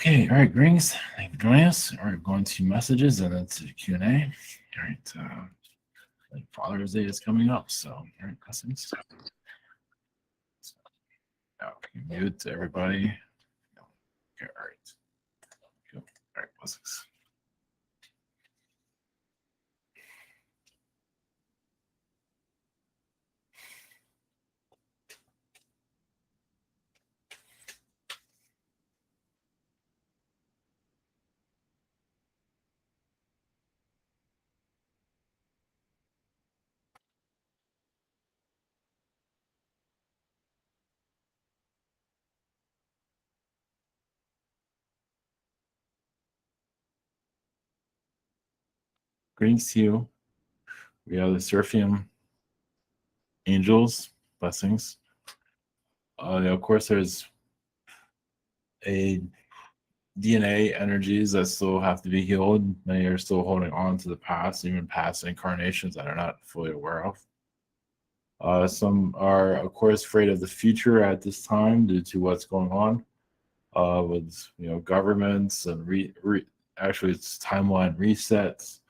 Okay, all right, greetings. Thank you for joining us. All right, going to messages and then to Q&A. All right, Father's Day is coming up, so all right, blessings. So, now, can you mute everybody? Okay, all right. Cool. All right, blessings. Greetings to you. We have the Seraphim angels, blessings. Of course, there's a DNA energies that still have to be healed. Many are still holding on to the past, even past incarnations that are not fully aware of. Some are, of course, afraid of the future at this time due to what's going on with governments and actually it's timeline resets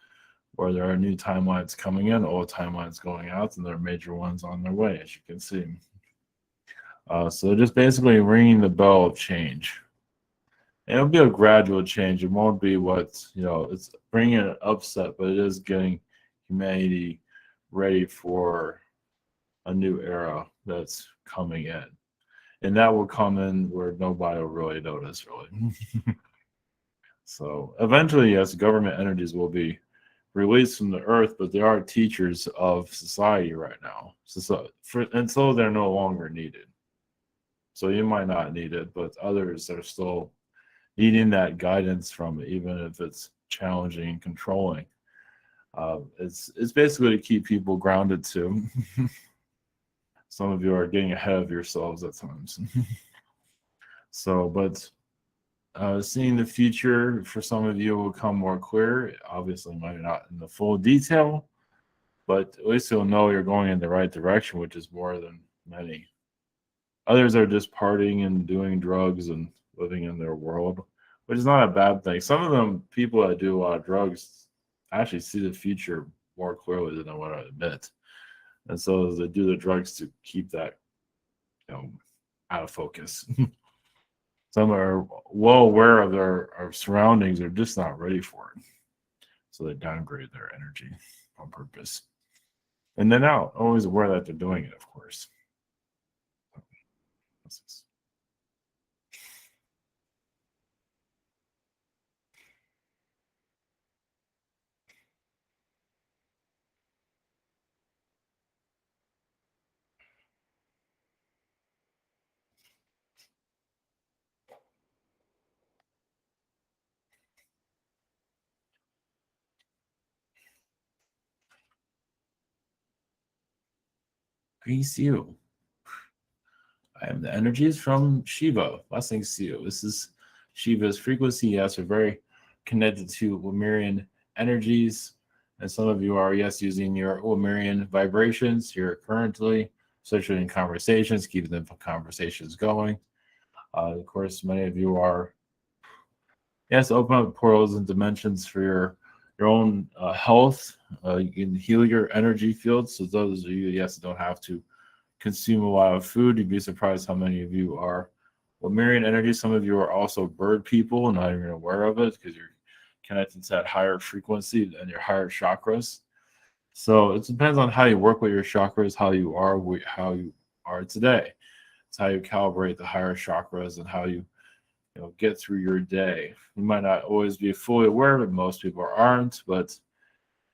where there are new timelines coming in, old timelines going out, and there are major ones on their way, as you can see. So just basically ringing the bell of change. And it'll be a gradual change. It won't be it's bringing an upset, but it is getting humanity ready for a new era that's coming in. And that will come in where nobody will really notice, really. So eventually, yes, government entities will be released from the earth, but they are teachers of society right now. Until they're no longer needed. So you might not need it, but others are still needing that guidance from it, even if it's challenging and controlling. It's basically to keep people grounded too. Some of you are getting ahead of yourselves at times. So, but seeing the future for some of you will become more clear. Obviously, maybe not in the full detail, but at least you'll know you're going in the right direction, which is more than many. Others are just partying and doing drugs and living in their world, which is not a bad thing. Some of them, people that do a lot of drugs, actually see the future more clearly than I want to admit. And so they do the drugs to keep that, out of focus. Some are well aware of their surroundings, they're just not ready for it. So they downgrade their energy on purpose. And they're not always aware that they're doing it, of course. Greetings to you. I have the energies from Shiva. Blessings to you. This is Shiva's frequency. Yes, we're very connected to Lemurian energies. And some of you are, yes, using your Lemurian vibrations here currently, especially in conversations, keeping the conversations going. Of course, many of you are, yes, open up portals and dimensions for your own health. You can heal your energy fields. So those of you, yes, don't have to consume a lot of food. You'd be surprised how many of you are Lemurian energy. Some of you are also bird people, not even aware of it because you're connected to that higher frequency and your higher chakras. So it depends on how you work with your chakras, how you are today. It's how you calibrate the higher chakras and how you get through your day. You might not always be fully aware of it. Most people aren't, but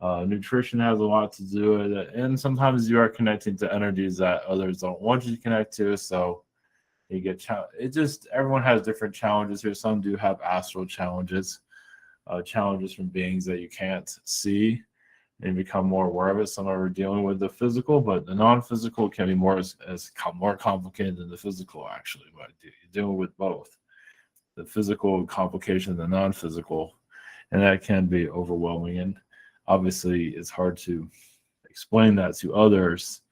nutrition has a lot to do with it, and sometimes you are connecting to energies that others don't want you to connect to. So you get everyone has different challenges here. Some do have astral challenges, challenges from beings that you can't see and become more aware of it. Some are dealing with the physical, but the non-physical can be more complicated than the physical. Actually, but you're dealing with both the physical complication, the non-physical, and that can be overwhelming. And obviously, it's hard to explain that to others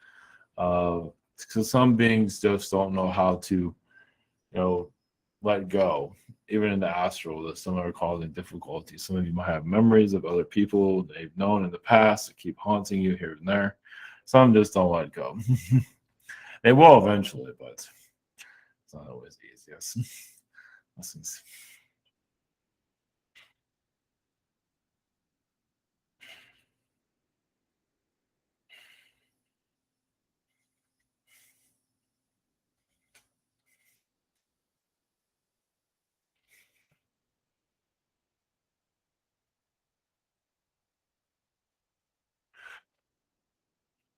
because some beings just don't know how to, let go. even in the astral, that some are causing difficulties. Some of you might have memories of other people they've known in the past that keep haunting you here and there. Some just don't let go. They will eventually, but it's not always easy. Yes. Blessings.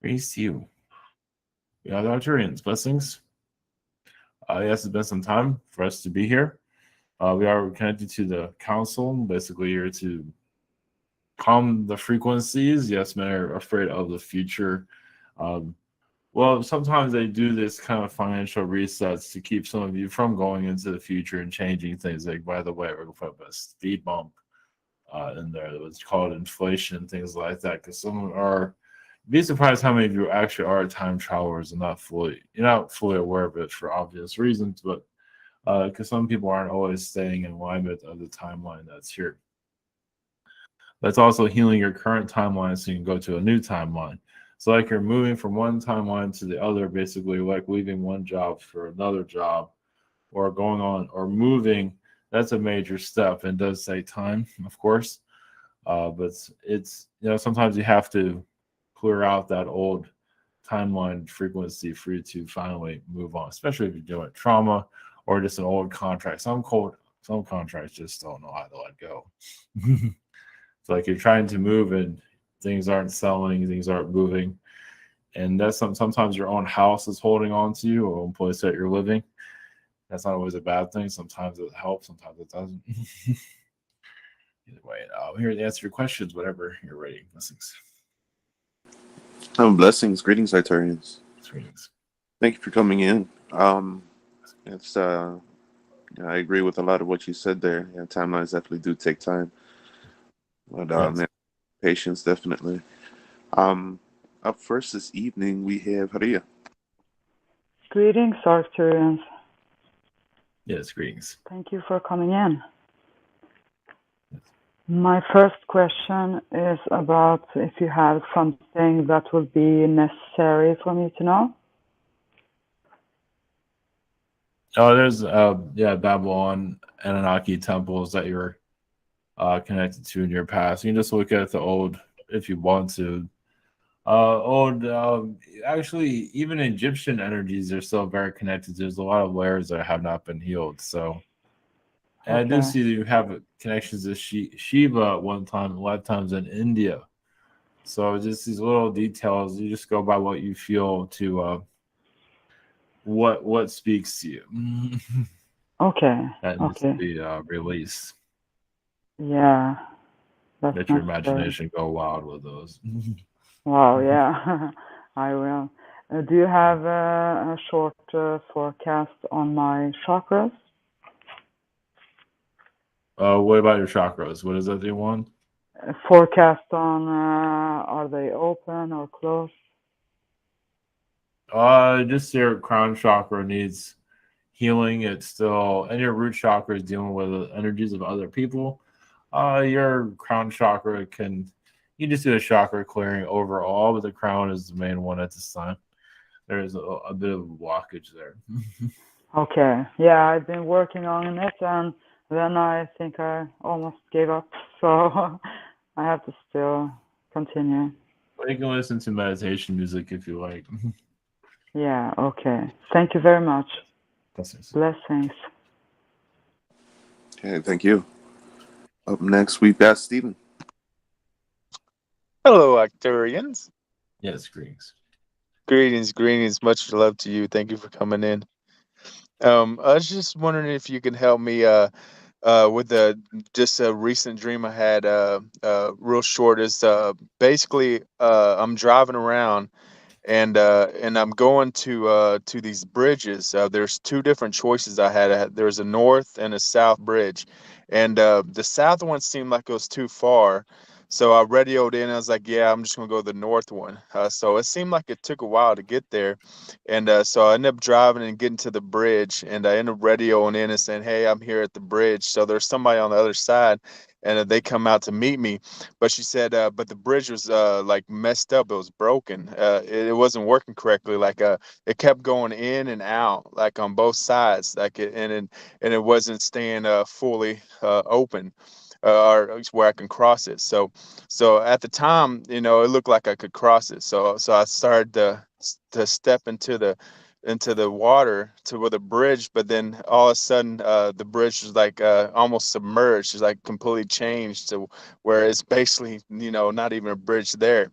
Praise you. We are the Arcturians. Blessings. Yes, it's been some time for us to be here. We are connected to the council. Basically, you're to calm the frequencies. Yes, men are afraid of the future. Well, sometimes they do this kind of financial resets to keep some of you from going into the future and changing things. Like, by the way, we're going to put a speed bump in there that was called inflation, things like that. Because some are, be surprised how many of you actually are time travelers and you're not fully aware of it for obvious reasons, but because some people aren't always staying in alignment of the timeline that's here. That's also healing your current timeline so you can go to a new timeline. So like you're moving from one timeline to the other, basically like leaving one job for another job or going on or moving. That's a major step and does take time, of course. But it's, sometimes you have to clear out that old timeline frequency for you to finally move on, especially if you're doing trauma or just an old contract. Some contracts just don't know how to let go. It's like you're trying to move and things aren't selling, things aren't moving. And that's sometimes your own house is holding on to you or one place that you're living. That's not always a bad thing. Sometimes it helps, sometimes it doesn't. Either way, I'm here to answer your questions, whatever you're ready. Blessings. Blessings. Greetings, Arcturians. Greetings. Thank you for coming in. It's I agree with a lot of what you said there. Yeah, timelines definitely do take time. But Yes. patience, definitely. Up first this evening, we have Haria. Greetings, Arcturians. Yes, greetings. Thank you for coming in. My first question is about if you have something that would be necessary for me to know. Oh, there's Babylon, Anunnaki temples that you're connected to in your past. You can just look at the old if you want to. Actually, even Egyptian energies are still very connected. There's a lot of layers that have not been healed. So, and I do see that you have connections to Shiva at one time, a lot of times in India. So just these little details, you just go by what you feel to what speaks to you. Okay. That needs to be released. Yeah. Let your imagination go wild with those. Wow, yeah, I will. Do you have a short forecast on my chakras? What about your chakras? What is that you want? Forecast on are they open or closed? Just your crown chakra needs healing. It's still, and your root chakra is dealing with the energies of other people. Your crown chakra you just do a chakra clearing overall, but the crown is the main one at this time. There is a bit of a blockage there. Okay. Yeah, I've been working on it, and then I think I almost gave up. So I have to still continue. But you can listen to meditation music if you like. Yeah, okay. Thank you very much. Blessings. Blessings. Okay, thank you. Up next, we've got Stephen. Hello, Arcturians. Yes, greetings. Greetings. Much love to you. Thank you for coming in. I was just wondering if you can help me with just a recent dream I had. Real short is basically I'm driving around and I'm going to these bridges. There's two different choices I had. There's a north and a south bridge, and the south one seemed like it was too far. So I radioed in. I was like, yeah, I'm just gonna go to the north one. So it seemed like it took a while to get there, and so I ended up driving and getting to the bridge, and I ended up radioing in and saying, hey, I'm here at the bridge. So there's somebody on the other side, and they come out to meet me. But she said, but the bridge was like messed up. It was broken. It wasn't working correctly. Like it kept going in and out, like on both sides, like and it wasn't staying fully open. Or where I can cross it. So at the time, it looked like I could cross it. So I started to step into the water to where the bridge, but then all of a sudden the bridge was like almost submerged. It's like completely changed to where it's basically not even a bridge there.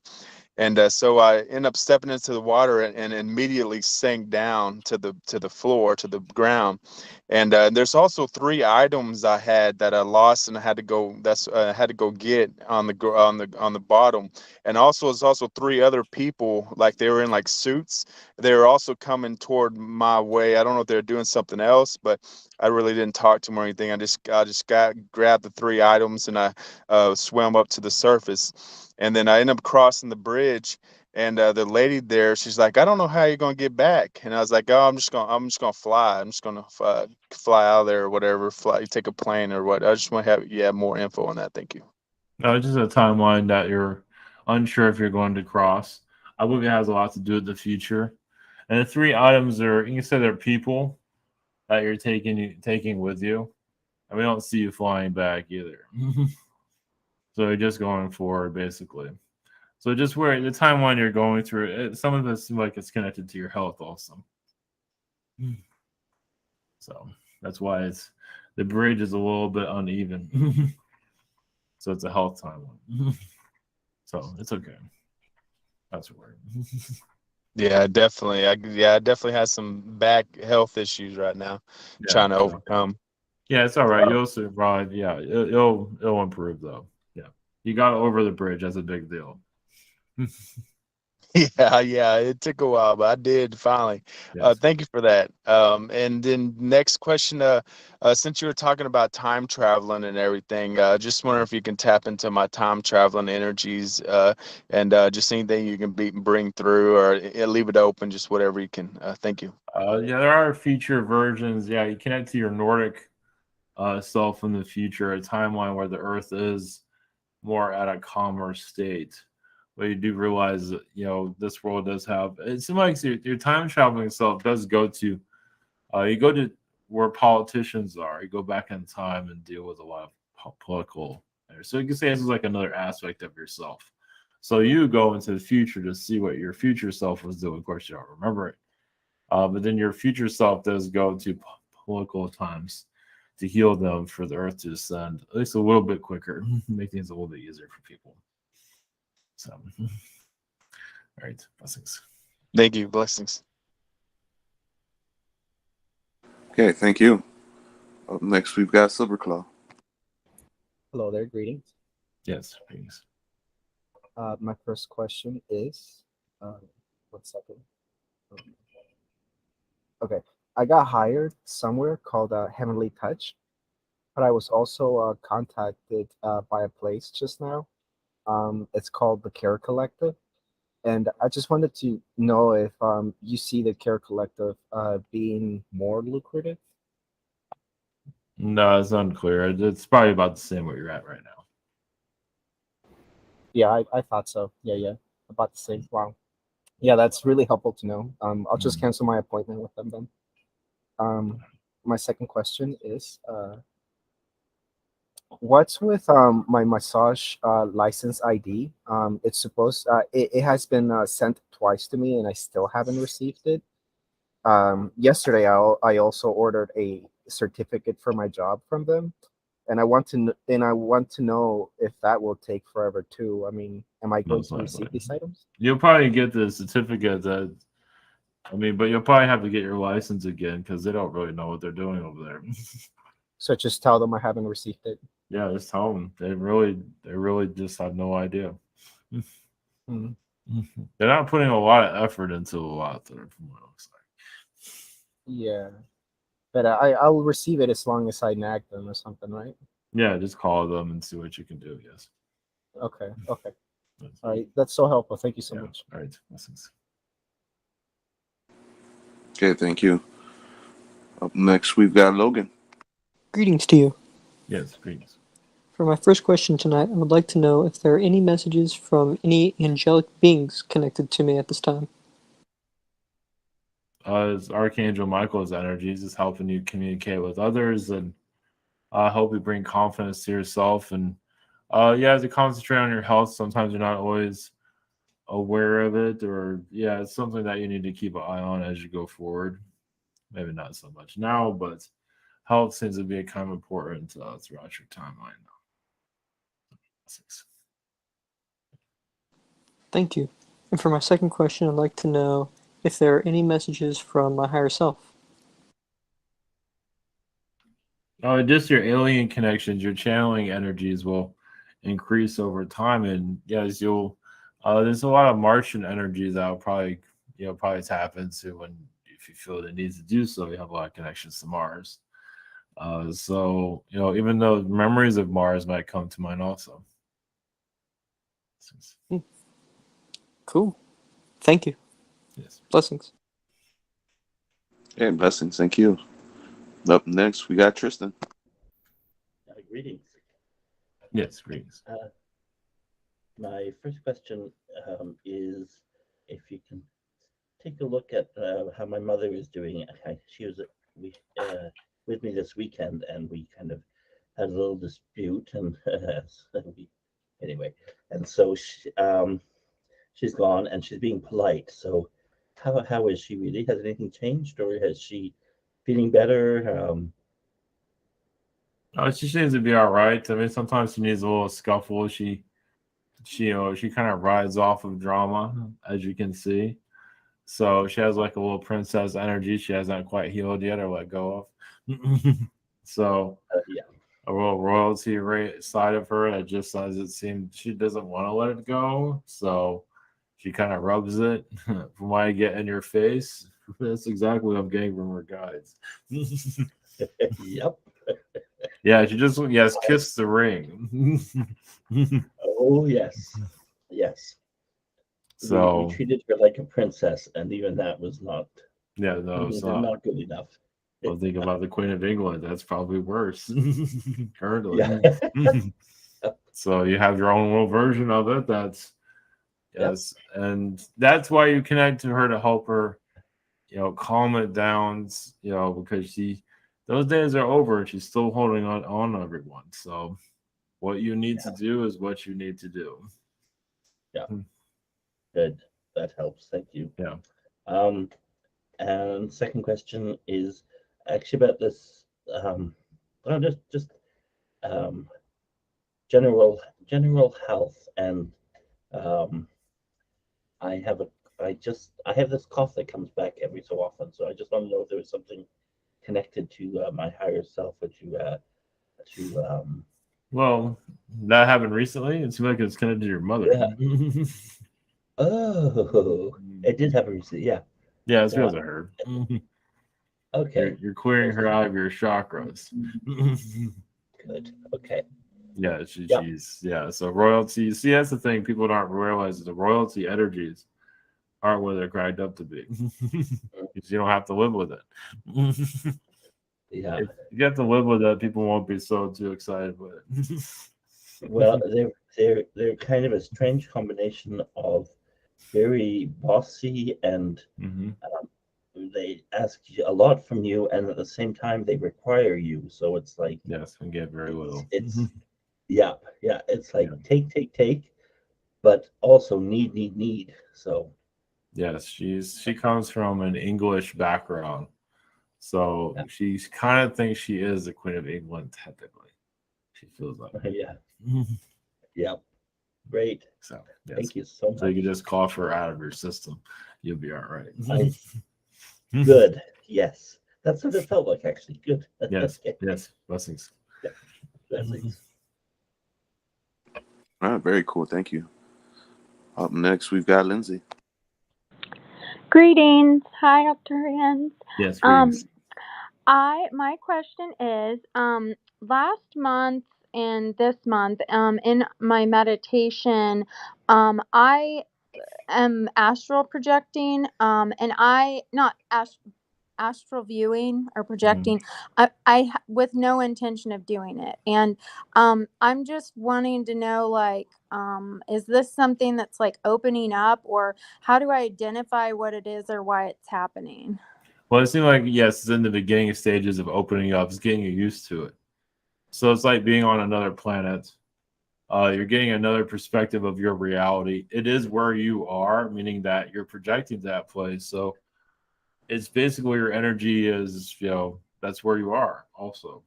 And so I end up stepping into the water and immediately sank down to the floor, to the ground. And there's also 3 items I had that I lost and I had to go. Had to go get on the bottom. And also, it's also 3 other people, like they were in like suits. They were also coming toward my way. I don't know if they're doing something else, but I really didn't talk to them or anything. I just grabbed the 3 items and I swam up to the surface. And then I ended up crossing the bridge, and the lady there, she's like, "I don't know how you're gonna get back." And I was like, "Oh, I'm just gonna fly. I'm just gonna fly out of there or whatever. Fly, take a plane or what." I just want to have more info on that. Thank you. No, it's just a timeline that you're unsure if you're going to cross. I believe it has a lot to do with the future. And the 3 items are, you can say they're people that you're taking with you. And we don't see you flying back either. So you're just going forward, basically. So just where the timeline you're going through, some of it seems like it's connected to your health also. So that's why the bridge is a little bit uneven. So it's a health timeline. So it's okay. That's weird. Yeah, definitely. I definitely had some back health issues right now, trying to overcome. Yeah, it's all right. You'll survive. Yeah, it'll improve though. Yeah, you got over the bridge. That's a big deal. Yeah, it took a while, but I did finally. Yes. Thank you for that. And then next question, since you were talking about time traveling and everything, just wondering if you can tap into my time traveling energies, and just anything you can bring through, or leave it open, just whatever you can. Thank you. Yeah, there are future versions. Yeah, you connect to your Nordic self in the future, a timeline where the Earth is more at a calmer state. But you do realize that this world does have. It seems like your time traveling self does go to. You go to where politicians are. You go back in time and deal with a lot of political. So you can say this is like another aspect of yourself. So you go into the future to see what your future self was doing. Of course, you don't remember it, but then your future self does go to political times to heal them for the Earth to descend at least a little bit quicker, make things a little bit easier for people. So, all right, blessings. Thank you. Blessings. Okay, thank you. Up next, we've got Silverclaw. Hello there, greetings. Yes, please. My first question is, 1 second. Okay, I got hired somewhere called Heavenly Touch, but I was also contacted by a place just now. It's called the Care Collective, and I just wanted to know if you see the Care Collective being more lucrative. No, it's unclear. It's probably about the same where you're at right now. Yeah, I thought so. Yeah, about the same. Wow. Yeah, that's really helpful to know. I'll just cancel my appointment with them then. My second question is, what's with my massage license ID? It's supposed it has been sent twice to me and I still haven't received it. Yesterday I also ordered a certificate for my job from them, and I want to know if that will take forever too. I mean, am I going Most to receive likely. these items? You'll probably get the certificate but you'll probably have to get your license again because they don't really know what they're doing over there. So just tell them I haven't received it. Yeah, just tell them. They really just have no idea. Hmm. They're not putting a lot of effort into a lot there, from what it looks like. Yeah, but I'll receive it as long as I nag them or something, right? Yeah, just call them and see what you can do. Yes. Okay. Okay. All right. That's so helpful. Thank you so Yeah. much. All right. Blessings. Okay, thank you. Up next, we've got Logan. Greetings to you. Yes, greetings. For my first question tonight, I would like to know if there are any messages from any angelic beings connected to me at this time. It's Archangel Michael's energies is helping you communicate with others and help you bring confidence to yourself. And you have to concentrate on your health. Sometimes you're not always aware of it, or it's something that you need to keep an eye on as you go forward. Maybe not so much now, but health seems to be kind of important throughout your timeline now. Thank you. And for my second question, I'd like to know if there are any messages from my higher self. Just your alien connections, your channeling energies will increase over time, and yes, you'll. There's a lot of Martian energies that will probably tap into when if you feel the need to do so. You have a lot of connections to Mars, so even though memories of Mars might come to mind also. Cool. Thank you. Yes. Blessings. Okay, blessings. Thank you. Up next, we got Tristan. Greetings. Yes, greetings. My first question is if you can take a look at how my mother is doing. She was with me this weekend, and we kind of had a little dispute, and anyway, and so she's gone, and she's being polite. So, how is she really? Has anything changed, or has she feeling better? She seems to be all right. I mean, sometimes she needs a little scuffle. She kind of rides off of drama, as you can see. So she has like a little princess energy. She hasn't quite healed yet or let go of. So Yeah. a real royalty side of her that just as it seems she doesn't want to let it go. So she kind of rubs it. From what I get in your face, that's exactly what I'm getting from her guides. Yep. Yeah, she just kiss the ring. Oh yes, yes. So we treated her like a princess, and even that was not it's not good enough. Well, think about the Queen of England. That's probably worse currently. Yeah. So you have your own little version of it. That's yes, and that's why you connect to her to help her, calm it down. Because those days are over, and she's still holding on everyone. So what you need to do is what you need to do. Yeah. Good. That helps. Thank you. Yeah. And second question is actually about this. Just general health, and I have this cough that comes back every so often. So I just want to know if there was something connected to my higher self, or to Well, that happened recently. It seems like it's connected to your mother. Yeah. Oh, it did happen recently. Yeah. Yeah, it's because of her. Okay. You're clearing her out of your chakras. Good. Okay. Yeah, she's So royalty. See, that's the thing. People don't realize is the royalty energies aren't what they're cracked up to be. Because you don't have to live with it. Yeah. If you have to live with it, people won't be so too excited with it. Well, they're kind of a strange combination of very bossy, and they ask a lot from you, and at the same time they require you. So it's like yes, and get very little. It's yeah. It's like take, but also need. So yes, she comes from an English background, so she kind of thinks she is the Queen of England technically. She feels like yeah. Yeah. Great. So yes. Thank you so much. So you can just cough her out of your system. You'll be all right. Good. Yes. That's what it felt like, actually. Good. Yes. Yes. Blessings. Yeah. Blessings. All right, very cool. Thank you. Up next, we've got Lindsay. Greetings. Hi, Arcturians. Yes, greetings. My question is, last month and this month, in my meditation, I am astral projecting, and I not astral viewing or projecting. With no intention of doing it, and I'm just wanting to know, like, is this something that's like opening up, or how do I identify what it is or why it's happening? Well, it seems like, yes, it's in the beginning stages of opening up. It's getting you used to it. So it's like being on another planet. You're getting another perspective of your reality. It is where you are, meaning that you're projecting to that place. So it's basically your energy is, that's where you are also.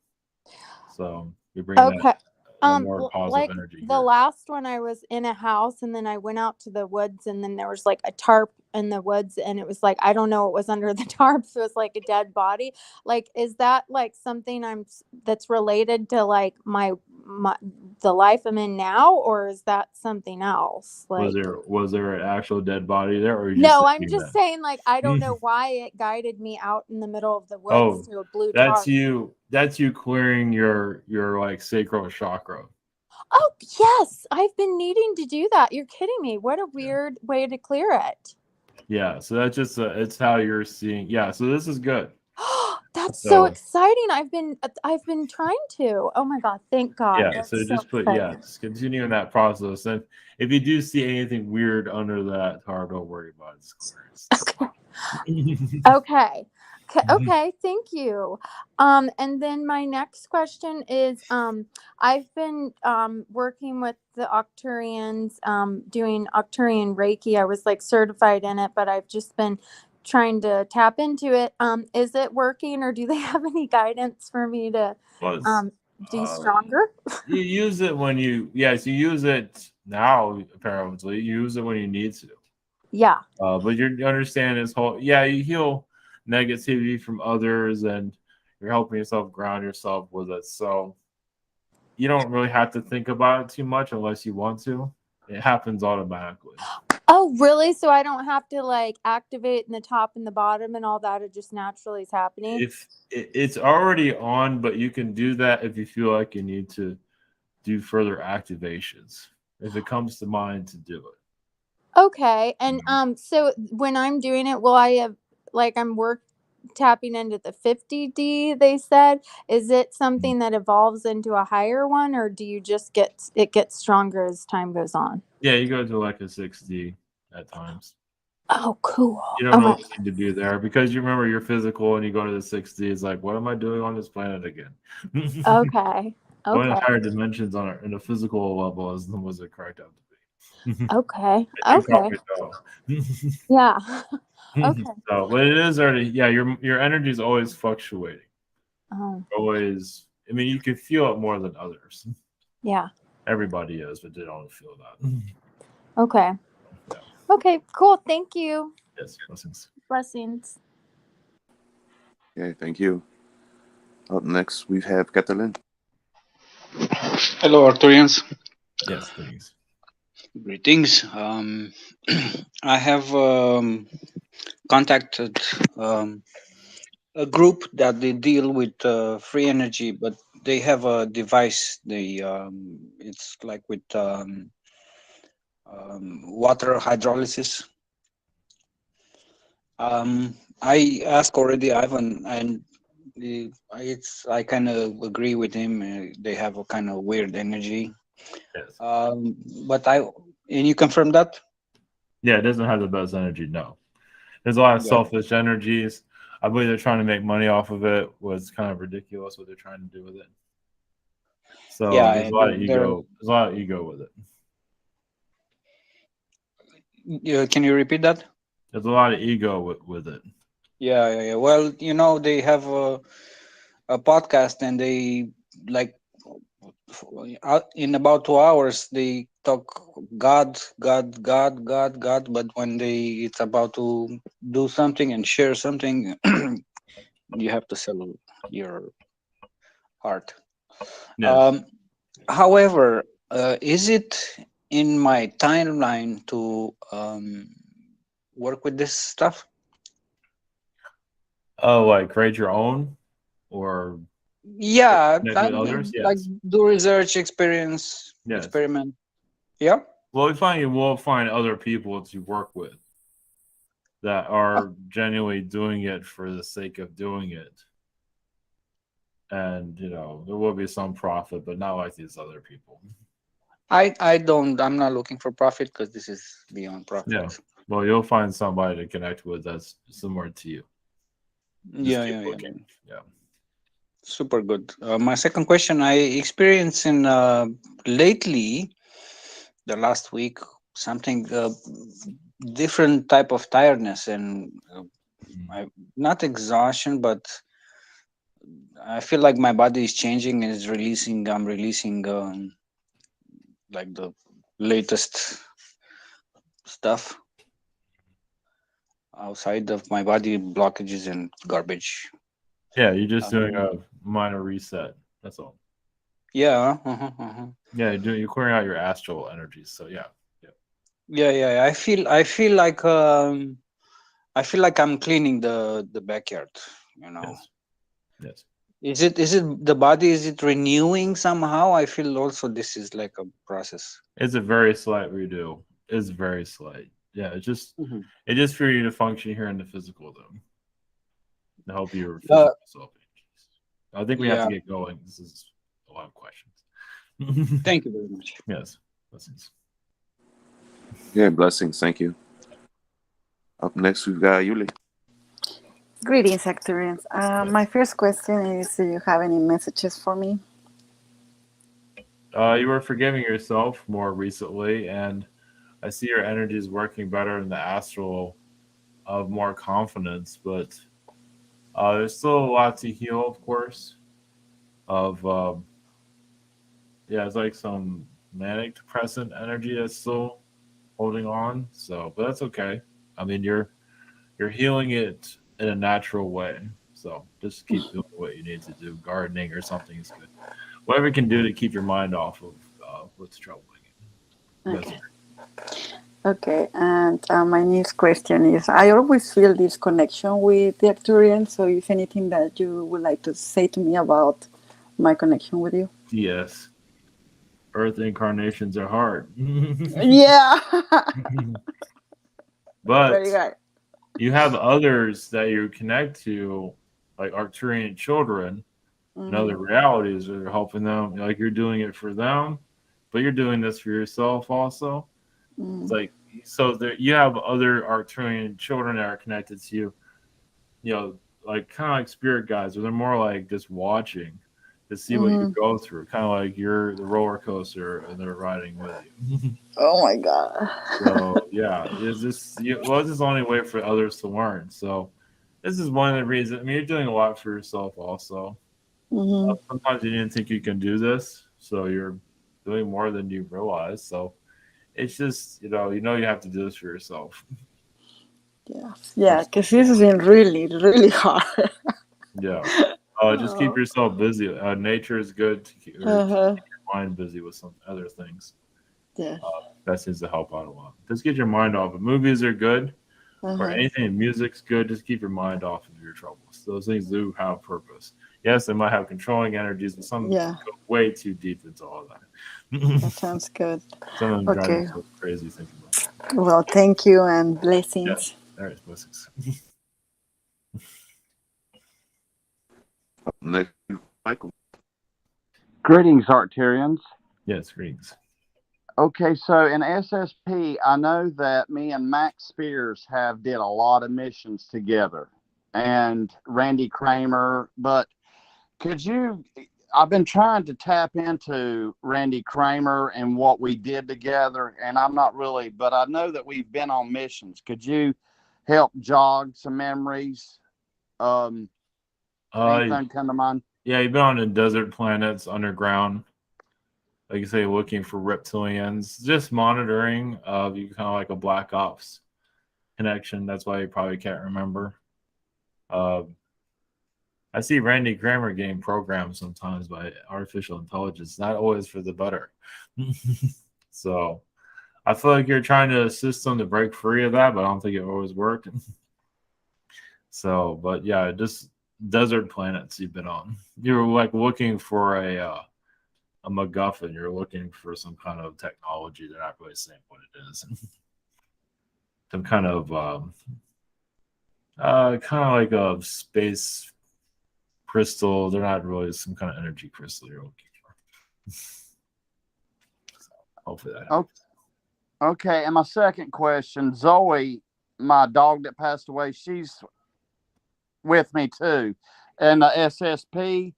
So you're bringing Okay. that more positive Like energy the here. last one, I was in a house, and then I went out to the woods, and then there was like a tarp in the woods, and it was like, I don't know what was under the tarp, so it was like a dead body. Like, is that like something that's related to like my the life I'm in now, or is that something else? Like, Was there an actual dead body there, or you just no, I'm thinking just that? saying, like, I don't know why it guided me out in the middle of the woods Oh, to a blue that's tarp. you. That's you clearing your like sacral chakra. Oh, yes. I've been needing to do that. You're kidding me. What a weird way to clear it. Yeah, so that's just it's how you're seeing. Yeah, so this is good. That's so So exciting. I've been trying to. Oh my God. Thank God. yeah, That's so so just exciting. just continue in that process. And if you do see anything weird under that tarp, don't worry about it. It's clear. Okay. Okay, thank you. And then my next question is, I've been working with the Arcturians, doing Arcturian Reiki. I was like certified in it, but I've just been trying to tap into it. Is it working, or do they have any guidance for me to be stronger? You use it when you use it now, apparently. You use it when you need to. Yeah. But you understand this whole, you heal negativity from others, and you're helping yourself ground yourself with it. So you don't really have to think about it too much unless you want to. It happens automatically. Oh, really? So I don't have to like activate in the top and the bottom and all that. It just naturally is happening. If it's already on, but you can do that if you feel like you need to do further activations. If it comes to mind to do it. Okay. And so when I'm doing it, will I have, like, I'm tapping into the 50D, they said? Is it something that evolves into a higher one, or do you just gets stronger as time goes on? Yeah, you go to like a 60 at times. Oh, cool. You don't know what you need to do there because you remember you're physical and you go to the 60. It's like, what am I doing on this planet again? Okay. Going in Okay. higher dimensions in a physical level was it cracked out to be. Okay. You Okay. probably know. Yeah. Okay. So, but it is already, your energy is always fluctuating. Oh, Always, I mean, you can feel it more than others. yeah. Everybody is, but they don't feel that. Okay. Yeah. Okay, cool. Thank you. Yes, blessings. Blessings. Okay, thank you. Up next, we have Catalin. Hello, Arcturians. Yes, greetings. Greetings. I have contacted a group that they deal with free energy, but they have a device. It's like with water hydrolysis. I asked already Ivan, and I kind of agree with him. They have a kind of weird energy. Yes. But and you confirm that? Yeah, it doesn't have the best energy. No, there's a lot of Yeah. selfish energies. I believe they're trying to make money off of it. Was kind of ridiculous what they're trying to do with it. So Yeah, there's a lot of ego. There's a lot of ego with it. Can you repeat that? There's a lot of ego with it. Yeah. Well, they have a podcast, and they like in about 2 hours they talk God, but when it's about to do something and share something, you have to sell your heart. Yes. However, is it in my timeline to work with this stuff? Oh, like create your own, or Yeah, Connect I with others? mean, like Yes. do research, experience, Yes. experiment. Yeah. Well, you will find other people to work with that are genuinely doing it for the sake of doing it. And, there will be some profit, but not like these other people. I'm not looking for profit because this is beyond profit. Yeah. Well, you'll find somebody to connect with that's similar to you. Just Yeah, keep yeah, looking. Yeah. Super good. My second question, I experienced in lately, the last week, something different type of tiredness and not exhaustion, but I feel like my body is changing and is releasing. I'm releasing like the latest stuff outside of my body, blockages and garbage. Yeah, you're just doing a minor reset. That's all. Yeah. Yeah, you're clearing out your astral energies. So yeah. Yeah. I feel like I'm cleaning the backyard. Yes. Is it the body? Is it renewing somehow? I feel also this is like a process. It's a very slight redo. It's very slight. Yeah, it's just for you to function here in the physical though. To help your physical self. I think we have to get going. This is a lot of questions. Thank you very much. Yes. Blessings. Yeah, blessings. Thank you. Up next, we've got Yuli. Greetings, Arcturians. My first question is, do you have any messages for me? You were forgiving yourself more recently, and I see your energy is working better in the astral of more confidence, but there's still a lot to heal, of course. It's like some manic depressant energy that's still holding on. So, but that's okay. I mean, you're healing it in a natural way. So just keep doing what you need to do. Gardening or something is good. Whatever you can do to keep your mind off of what's troubling you. Okay. Okay, and my next question is, I always feel this connection with the Arcturian, so is anything that you would like to say to me about my connection with you? Yes. Earth incarnations are hard. Yeah. But very good. You have others that you connect to, like Arcturian children and other realities that are helping them. Like you're doing it for them, but you're doing this for yourself also. It's like, so there, you have other Arcturian children that are connected to you, like kind of like spirit guides, or they're more like just watching to see what you go through, kind of like you're the roller coaster and they're riding with you. Oh my God. So yeah, this is the only way for others to learn. So this is one of the reasons. I mean, you're doing a lot for yourself also. Sometimes you didn't think you can do this, so you're doing more than you realize. So it's just you have to do this for yourself. Yeah, because this has been really, really hard. Yeah. Just keep yourself busy. Nature is good to keep your mind busy with some other things. Yeah. That seems to help out a lot. Just get your mind off. If movies are good, or anything, music's good. Just keep your mind off of your troubles. Those things do have purpose. Yes, they might have controlling energies, but some go way too deep into all that. That sounds good. Some of them drive me so crazy thinking about it. Well, thank you and blessings. Yes. All right, blessings. Next, Michael. Greetings, Arcturians. Yes, greetings. Okay, so in SSP, I know that me and Max Spears have did a lot of missions together, and Randy Kramer. But I've been trying to tap into Randy Kramer and what we did together, and I'm not really, but I know that we've been on missions. Could you help jog some memories? Anything come to mind? Yeah, you've been on the desert planets underground. Like you say, looking for reptilians, just monitoring. You kind of like a black ops connection. That's why you probably can't remember. I see Randy Kramer getting programmed sometimes by artificial intelligence, not always for the better. So I feel like you're trying to assist them to break free of that, but I don't think it always worked. So, but yeah, just desert planets you've been on. You're like looking for a MacGuffin. You're looking for some kind of technology. They're not really saying what it is. Some kind of like a space crystal. They're not really some kind of energy crystal you're looking for. So hopefully that helps. Okay, and my second question, Zoe, my dog that passed away, she's with me too, and the SSP.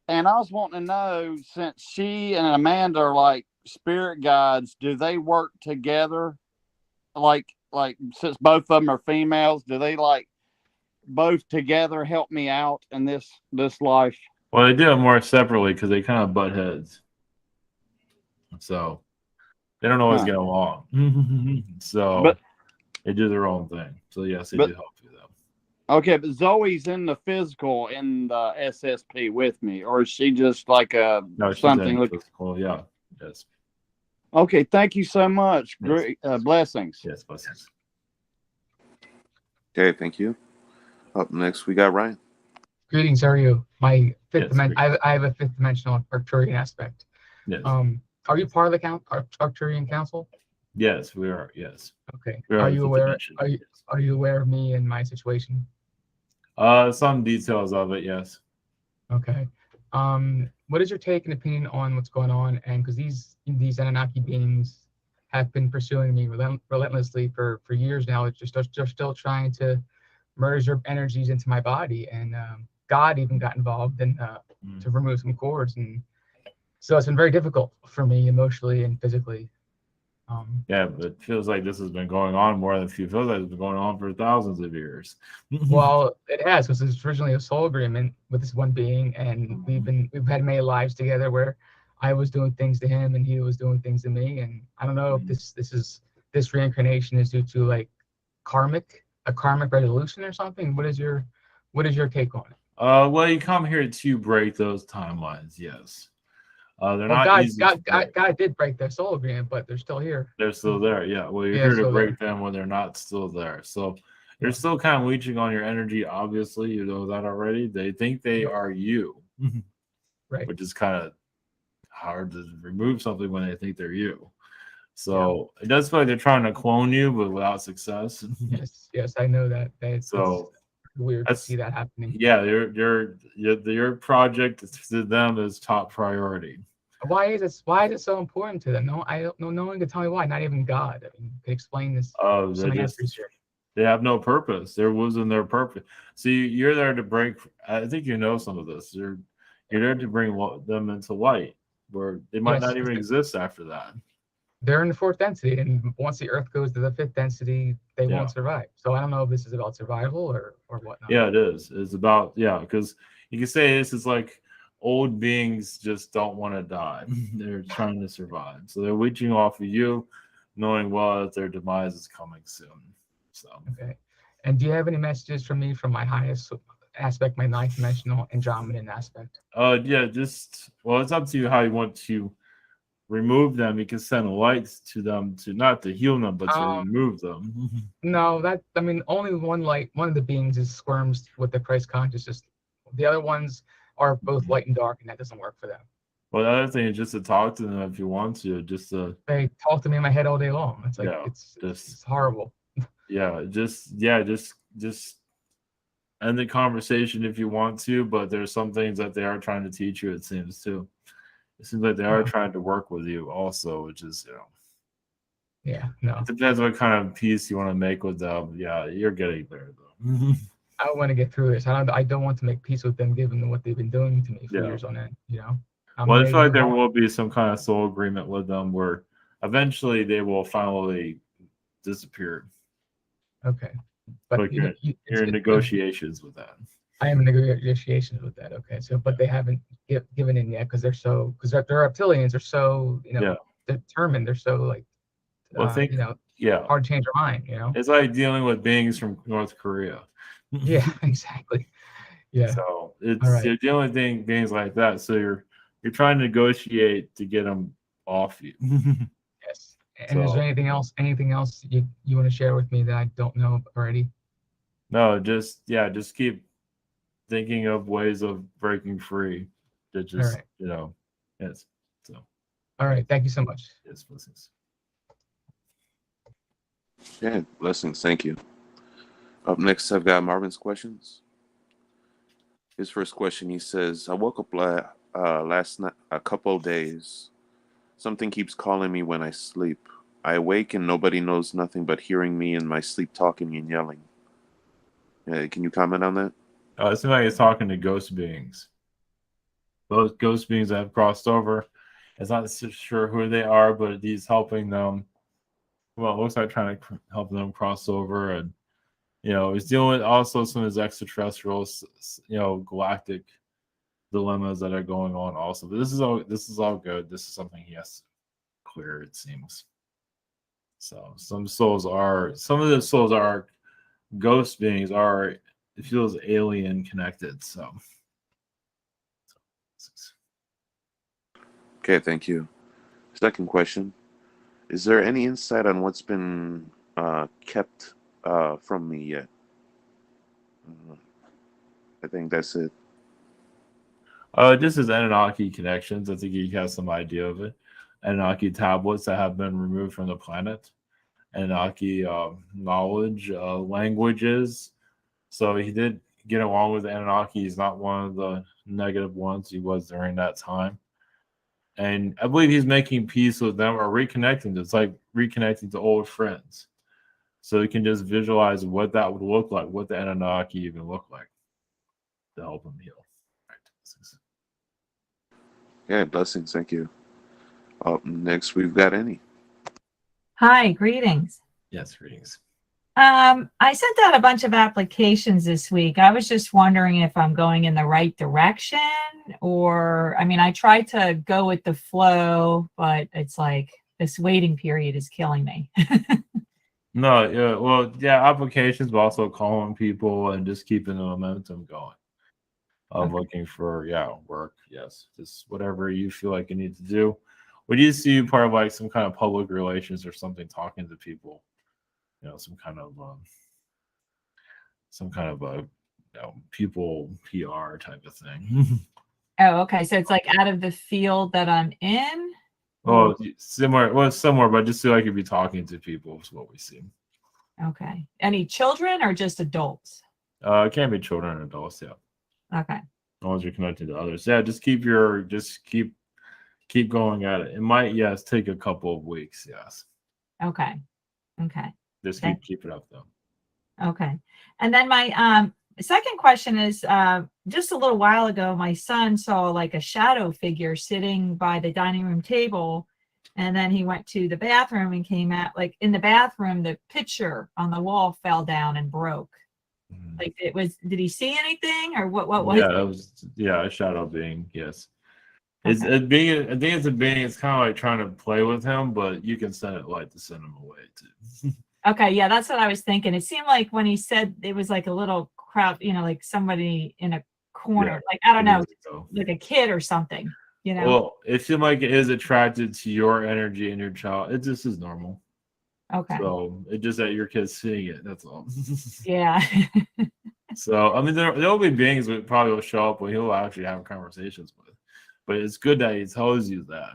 And I was wanting to know, since she and Amanda are like spirit guides, do they work together? Like since both of them are females, do they like both together help me out in this life? Well, they do it more separately because they kind of butt heads. So they don't always get along. So they do their own thing. So yes, they do help you though. Okay, but Zoe's in the physical in the SSP with me, or is she just like a something? She's in physical, yeah. Yes. Okay, thank you so much. Great blessings. Yes, blessings. Okay, thank you. Up next, we got Ryan. Greetings, how are you? My fifth dimension. I have a fifth dimensional Arcturian aspect. Yes. Are you part of the Arcturian Council? Yes, we are. Yes. Okay. Are you aware? Are you aware of me and my situation? Some details of it, yes. Okay. What is your take and opinion on what's going on? And because these Anunnaki beings have been pursuing me relentlessly for years now. It's just they're still trying to merge their energies into my body, and God even got involved in to remove some cords, and so it's been very difficult for me emotionally and physically. Yeah, but it feels like this has been going on more than a few. Feels like it's been going on for thousands of years. Well, it has, because it's originally a soul agreement with this one being, and we've had many lives together where I was doing things to him and he was doing things to me, and I don't know if this reincarnation is due to like a karmic resolution or something. What is your take on it? Well, you come here to break those timelines, yes. They're not easy. God did break their soul agreement, but they're still here. They're still there, yeah. Well, you're here to break them when they're not still there. So you're still kind of leeching on your energy, obviously. You know that already. They think they are you, right? Which is kind of hard to remove something when they think they're you. So it does feel like they're trying to clone you, but without success. Yes, I know that. It's weird to see that happening. Yeah, your project to them is top priority. Why is it so important to them? No one can tell me why. Not even God. I mean, can explain this. They have no purpose. They're losing their purpose. See, you're there to break. I think you know some of this. You're there to bring them into light, where they might not even exist after that. They're in the fourth density, and once the Earth goes to the fifth density, they won't survive. So I don't know if this is about survival or whatnot. Yeah, it is. It's about because you can say this is like old beings just don't want to die. They're trying to survive, so they're leeching off of you, knowing that their demise is coming soon. So okay. And do you have any messages from me from my highest aspect, my ninth dimensional Andromedan aspect? Yeah, it's up to you how you want to remove them. You can send lights to them not to heal them, but to remove them. No, only one light. One of the beings is squirms with the Christ consciousness. The other ones are both light and dark, and that doesn't work for them. Well, the other thing is just to talk to them if you want to. They talk to me in my head all day long. It's like it's horrible. Just end the conversation if you want to, but there's some things that they are trying to teach you, it seems too. It seems like they are trying to work with you also, which is, it depends what kind of peace you want to make with them. Yeah, you're getting there though. I want to get through this. I don't want to make peace with them given what they've been doing to me for years on end, Well, I feel like there will be some kind of soul agreement with them where eventually they will finally disappear. Okay. But you're in negotiations with that. I am in negotiations with that. Okay. So, but they haven't given in yet because they're reptilians are so, determined. They're so hard to change their mind, It's like dealing with beings from North Korea. Yeah, exactly. Yeah. So you're dealing with beings like that. So you're trying to negotiate to get them off you. Yes. And is there anything else you want to share with me that I don't know already? No, just keep thinking of ways of breaking free. To just right. yes. So All right. Thank you so much. yes, blessings. Yeah, blessings. Thank you. Up next, I've got Marvin's questions. His first question, he says, I woke up last night, a couple of days. Something keeps calling me when I sleep. I awake and nobody knows nothing but hearing me in my sleep talking and yelling. Can you comment on that? It seems like he's talking to ghost beings. Those ghost beings that have crossed over. It's not sure who they are, but he's helping them. Well, it looks like trying to help them cross over, and he's dealing with also some of his extraterrestrial, galactic dilemmas that are going on also. But this is all good. This is something he has to clear, it seems. So some of the souls are ghost beings, it feels alien connected. So Okay, thank you. Second question. Is there any insight on what's been kept from me yet? I think that's it. Just his Anunnaki connections. I think he has some idea of it. Anunnaki tablets that have been removed from the planet. Anunnaki knowledge, languages. So he did get along with the Anunnaki. He's not one of the negative ones he was during that time. And I believe he's making peace with them or reconnecting. It's like reconnecting to old friends. So you can just visualize what that would look like, what the Anunnaki even look like to help him heal. Yeah, blessings. Thank you. Up next, we've got Annie. Hi, greetings. Yes, greetings. I sent out a bunch of applications this week. I was just wondering if I'm going in the right direction, or I tried to go with the flow, but it's like this waiting period is killing me. No, yeah, well, yeah, applications, but also calling people and just keeping the momentum going. Of looking for work, yes, just whatever you feel like you need to do. Would you see part of like some kind of public relations or something, talking to people? Some kind of people PR type of thing. Oh, okay. So it's like out of the field that I'm in? Oh, similar. Well, similar, but just feel like you'd be talking to people is what we see. Okay. Any children or just adults? It can be children and adults, yeah. Okay. As long as you're connected to others. Yeah, just keep going at it. It might, yes, take a couple of weeks, yes. Okay. Just keep it up though. Okay. And then my second question is, just a little while ago, my son saw like a shadow figure sitting by the dining room table. And then he went to the bathroom and came out, like in the bathroom, the picture on the wall fell down and broke. Like did he see anything or what was Yeah, it was a shadow being, yes. It's a being, I think it's a being, it's kind of like trying to play with him, but you can send it light to send him away too. Okay, yeah, that's what I was thinking. It seemed like when he said it was like a little crowd, like somebody in a corner, like I don't know, like a kid or something, Well, it seemed like it is attracted to your energy and your child. It just is normal. Okay. So it's just that your kid's seeing it. That's all. Yeah. So there will be beings that probably will show up when he'll actually have conversations with. But it's good that he tells you that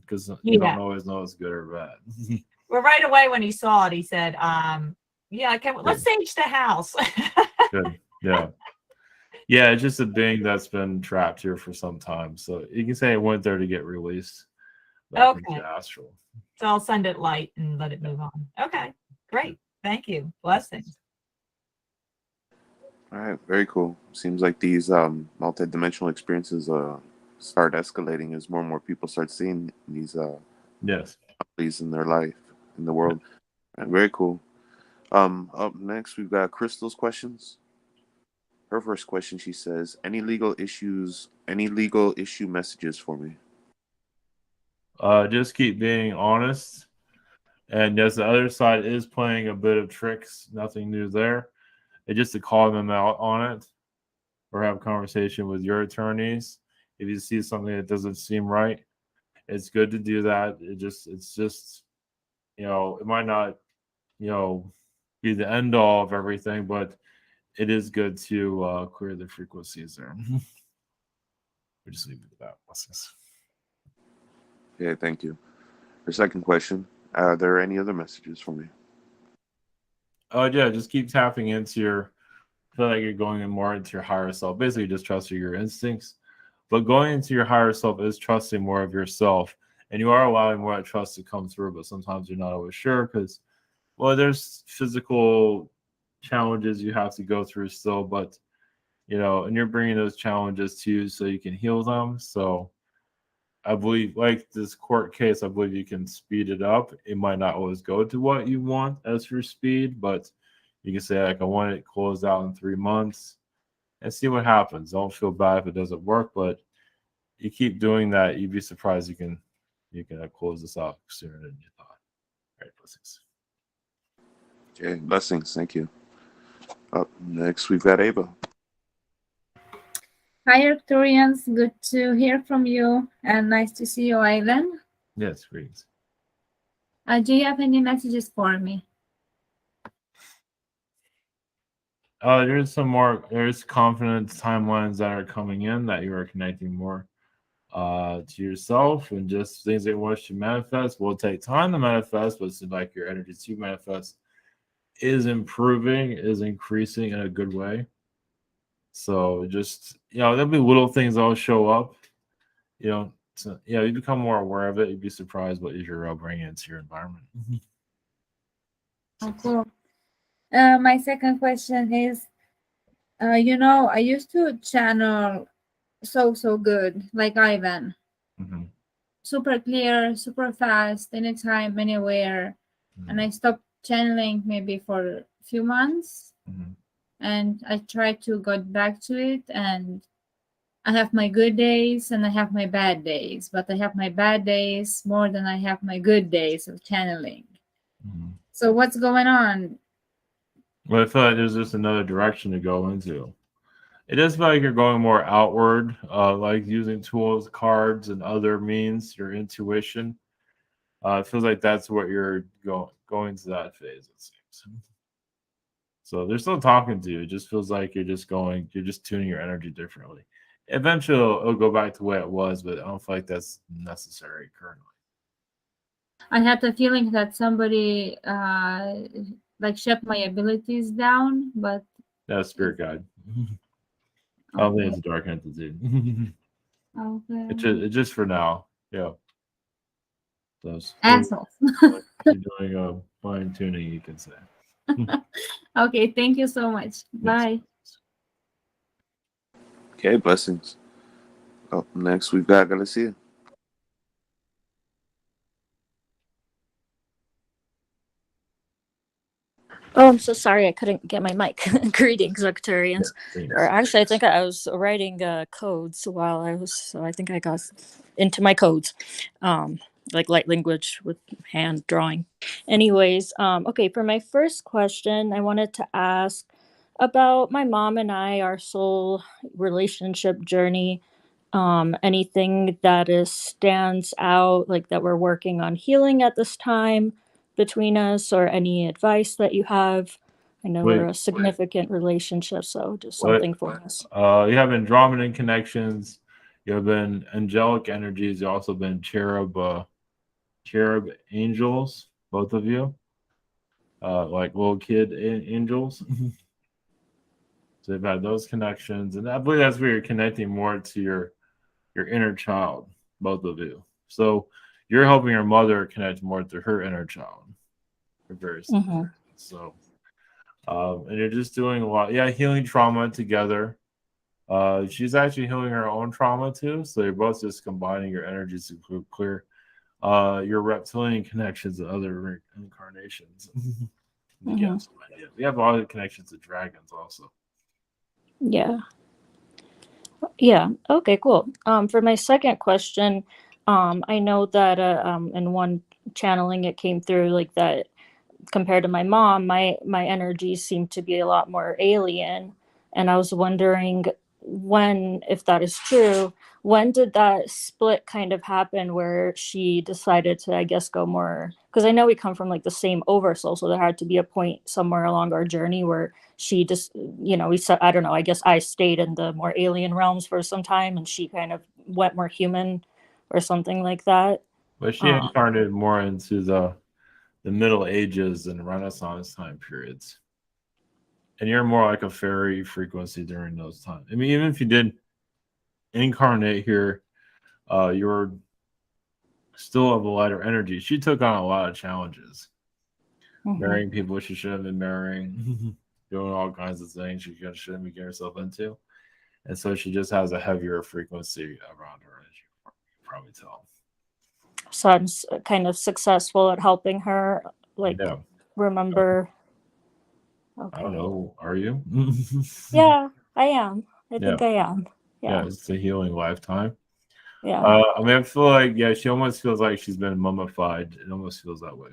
because you don't always know it's good or bad. Well, right away when he saw it, he said, let's sage the house. Good. Yeah. Yeah, it's just a being that's been trapped here for some time. So you can say it went there to get released back into astral. So I'll send it light and let it move on. Okay, great. Thank you. Blessings. All right, very cool. Seems like these multidimensional experiences start escalating as more and more people start seeing these anomalies in their life, in the world. And very cool. Up next, we've got Crystal's questions. Her first question, she says, any legal issue messages for me? Just keep being honest. And yes, the other side is playing a bit of tricks. Nothing new there. It's just to call them out on it or have a conversation with your attorneys. If you see something that doesn't seem right, it's good to do that. It's just, it might not, be the end all of everything, but it is good to clear the frequencies there. We just leave it at that. Blessings. Okay, thank you. Your second question, are there any other messages for me? Oh, yeah, just keep tapping into your, feel like you're going in more into your higher self. Basically, just trusting your instincts. But going into your higher self is trusting more of yourself. And you are allowing more of that trust to come through, but sometimes you're not always sure because, well, there's physical challenges you have to go through still, but, you know, and you're bringing those challenges to you so you can heal them. So I believe, like this court case, I believe you can speed it up. It might not always go to what you want as for speed, but you can say, like, I want it closed out in 3 months and see what happens. Don't feel bad if it doesn't work, but you keep doing that, you'd be surprised you can close this out sooner than you thought. All right, blessings. Okay, blessings. Thank you. Up next, we've got Ava. Hi, Arcturians. Good to hear from you, and nice to see you, Ivan. Yes, greetings. Do you have any messages for me? There's confidence timelines that are coming in that you are connecting more to yourself, and just things that you want to manifest will take time to manifest, but it's like your energy to manifest is improving, is increasing in a good way. So just, you know, there'll be little things that'll show up, you know. So, yeah, you become more aware of it. You'd be surprised what you're bringing into your environment. Oh, cool. My second question is, you know, I used to channel so good, like Ivan. Mm-hmm. Super clear, super fast, anytime, anywhere. Mm-hmm. And I stopped channeling maybe for a few months. Mm-hmm. And I tried to go back to it, and I have my good days and I have my bad days, but I have my bad days more than I have my good days of channeling. Mm-hmm. So what's going on? Well, I feel like there's just another direction to go into. It does feel like you're going more outward, like using tools, cards, and other means, your intuition. It feels like that's what you're going to that phase, it seems. So they're still talking to you. It just feels like you're just tuning your energy differently. Eventually, it'll go back to the way it was, but I don't feel like that's necessary currently. I had the feeling that somebody like shut my abilities down, but That's spirit guide. I don't think it's a dark entity. okay. It's just for now. Yeah. So Assholes. you're doing a fine tuning, you can say. Okay, thank you so much. Bye. Okay, blessings. Up next, we've got Galicia. Oh, I'm so sorry I couldn't get my mic. Greetings, Arcturians. Or actually, I think I was writing codes while I think I got into my codes, like light language with hand drawing. Anyways, okay, for my first question, I wanted to ask about my mom and our soul relationship journey. Anything that stands out, like that we're working on healing at this time between us, or any advice that you have? I know we're a significant relationship, so just something for us. You have Andromedan connections. You have been angelic energies. You also been cherub angels, both of you, like little kid angels. So you've had those connections, and I believe that's where you're connecting more to your inner child, both of you. So you're helping your mother connect more to her inner child. So, and you're just doing a lot, healing trauma together. She's actually healing her own trauma too. So you're both just combining your energies to clear your reptilian connections and other incarnations. We have a lot of connections to dragons also. Yeah. Okay, cool. For my second question, I know that in one channeling it came through like that. Compared to my mom, my energies seem to be a lot more alien, and I was wondering when, if that is true, when did that split kind of happen where she decided to, I guess, go more, because I know we come from like the same oversoul, so there had to be a point somewhere along our journey where she just, we said, I don't know, I guess I stayed in the more alien realms for some time and she kind of went more human or something like that. But she incarnated more into the Middle Ages and Renaissance time periods. And you're more like a fairy frequency during those times. I mean, even if you did incarnate here, you're still of a lighter energy. She took on a lot of challenges. Marrying people she shouldn't have been marrying, doing all kinds of things she shouldn't be getting herself into. And so she just has a heavier frequency around her, as you can probably tell. So I'm kind of successful at helping her, remember. Okay. I don't know. Are you? Yeah, I am. I think I am. Yeah, it's a healing lifetime. Yeah. I mean, I feel like, she almost feels like she's been mummified. It almost feels that way.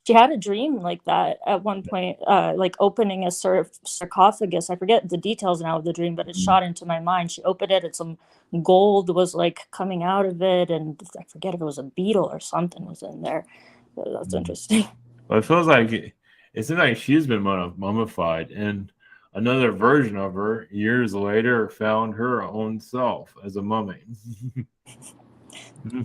She had a dream like that at one point, like opening a sort of sarcophagus. I forget the details now of the dream, but it shot into my mind. She opened it and some gold was like coming out of it. And I forget if it was a beetle or something was in there. That's interesting. Well, it feels like it seems like she's been mummified, and another version of her years later found her own self as a mummy.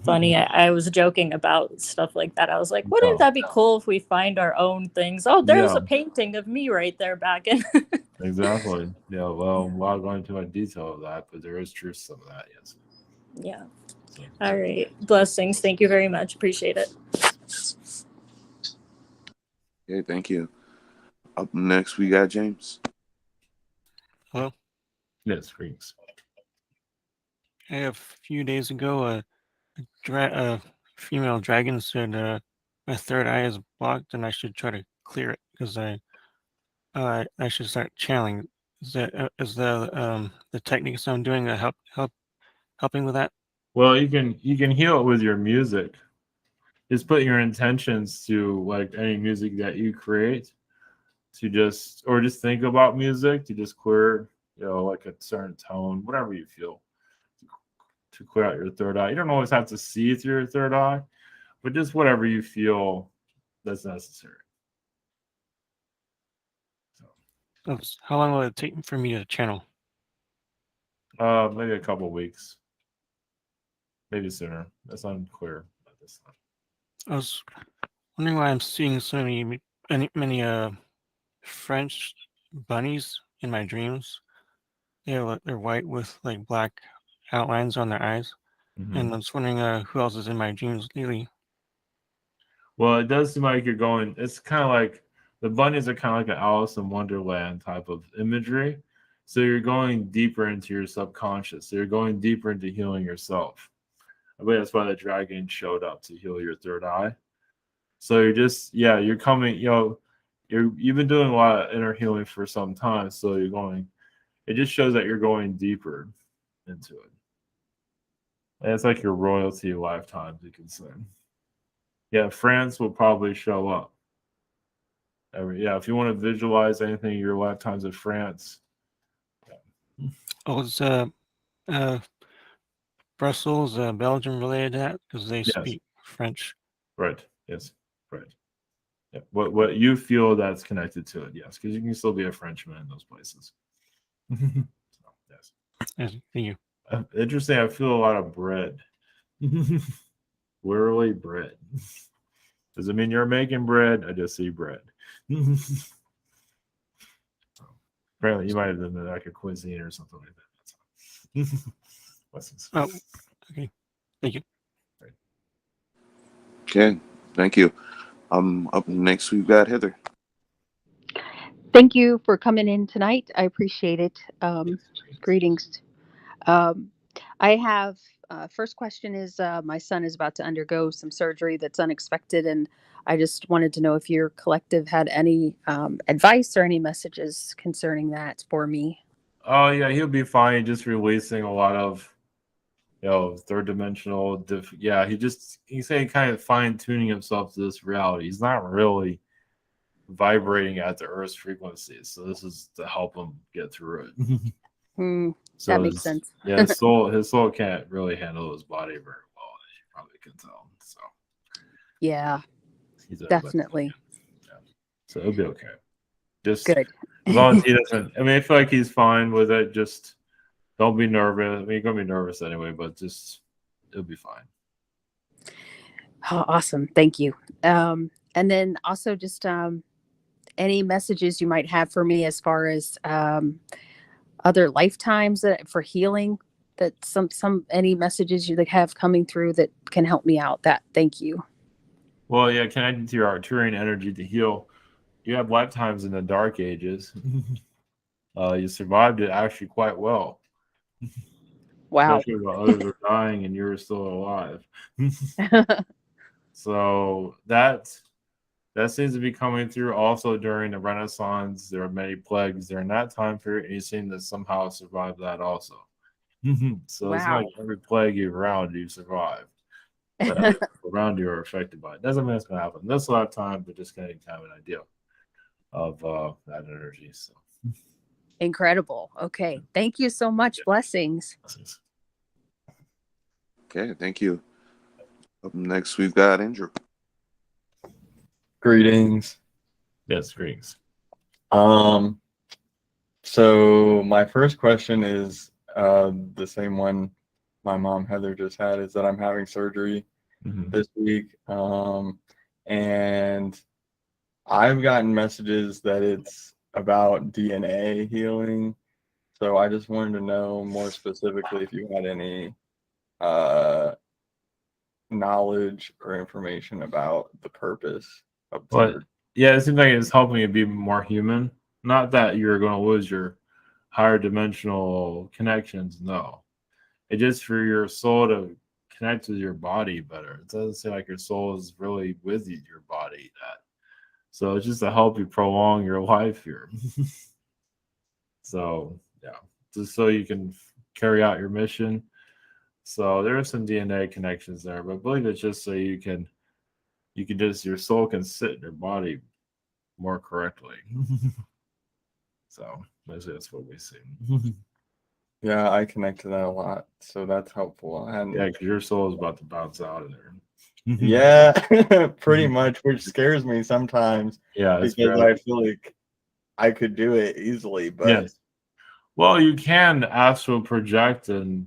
Funny, I was joking about stuff like that. I was like, wouldn't that be cool if we find our own things? Oh, there's a painting of me right there back in. Exactly. Yeah, well, I'm not going into detail of that, but there is truth to some of that, yes. Yeah. All right. Blessings. Thank you very much. Appreciate it. Okay, thank you. Up next, we got James. Hello? Yes, greetings. A few days ago, a female dragon said my third eye is blocked and I should try to clear it because I should start channeling. Is the techniques I'm doing helping with that? Well, you can heal it with your music. Just put your intentions to like any music that you create to just think about music to just clear, like a certain tone, whatever you feel, to clear out your third eye. You don't always have to see through your third eye, but just whatever you feel that's necessary. So how long will it take for me to channel? Maybe a couple weeks, maybe sooner. That's unclear at this time. I was wondering why I'm seeing so many French bunnies in my dreams. They're white with like black outlines on their eyes, and I was wondering who else is in my dreams lately. Well, it does seem like you're going. It's kind of like the bunnies are kind of like an Alice in Wonderland type of imagery. So you're going deeper into your subconscious. So you're going deeper into healing yourself. I believe that's why the dragon showed up, to heal your third eye. So you're just, you're coming, you've been doing a lot of inner healing for some time. So you're going, it just shows that you're going deeper into it. And it's like your royalty lifetimes, you can say. Yeah, France will probably show up. If you want to visualize anything in your lifetimes of France. Oh, it's Brussels, Belgium related to that because they speak French. Right. Yes. Right. Yeah. What you feel that's connected to it, yes, because you can still be a Frenchman in those places. Yes. Thank you. Interesting. I feel a lot of bread. Literally bread. Does it mean you're making bread? I just see bread. Apparently, you might have done like a cuisine or something like that. Blessings. Oh, okay. Thank you. Right. Okay, thank you. Up next, we've got Heather. Thank you for coming in tonight. I appreciate it. Greetings. I have first question is my son is about to undergo some surgery that's unexpected, and I just wanted to know if your collective had any advice or any messages concerning that for me. Oh yeah, he'll be fine. Just releasing a lot of, third dimensional. He's saying kind of fine tuning himself to this reality. He's not really vibrating at the Earth's frequencies, so this is to help him get through it. So that makes sense. yeah, his soul can't really handle his body very well, as you probably can tell. So Yeah, he's definitely. So it'll be okay. Just Good. as long as he doesn't. I mean, I feel like he's fine with it. Just don't be nervous. I mean, you're gonna be nervous anyway, but just it'll be fine. Oh, awesome. Thank you. And then also just any messages you might have for me as far as other lifetimes for healing, that any messages you have coming through that can help me out. That thank you. Well, yeah, connecting to your Arcturian energy to heal. You have lifetimes in the Dark Ages. You survived it actually quite well. Wow. Especially while others were dying and you were still alive. So that seems to be coming through also during the Renaissance. There are many plagues during that time period, and you seem to somehow survive that also. So it's Wow. like every plague you around, you survive. But other people around you are affected by it. Doesn't mean it's going to happen this lifetime, but just getting kind of an idea of that energy. So Incredible. Okay. Thank you so much. Blessings. Okay, thank you. Up next, we've got Andrew. Greetings. Yes, greetings. So my first question is the same one my mom Heather just had, is that I'm having surgery this week. And I've gotten messages that it's about DNA healing. So I just wanted to know more specifically if you had any knowledge or information about the purpose of the But surgery. yeah, it seems like it's helping you be more human. Not that you're going to lose your higher dimensional connections. No, it's just for your soul to connect with your body better. It doesn't seem like your soul is really with you, your body. So it's just to help you prolong your life here. So yeah, just so you can carry out your mission. So there are some DNA connections there, but I believe it's just so you can just, your soul can sit in your body more correctly. So that's what we see. Yeah, I connect to that a lot, so that's helpful. And Yeah, because your soul is about to bounce out of there. yeah, pretty much, which scares me sometimes. Yeah, it's because very. I feel like I could do it easily, but Yes. Well, you can astral project and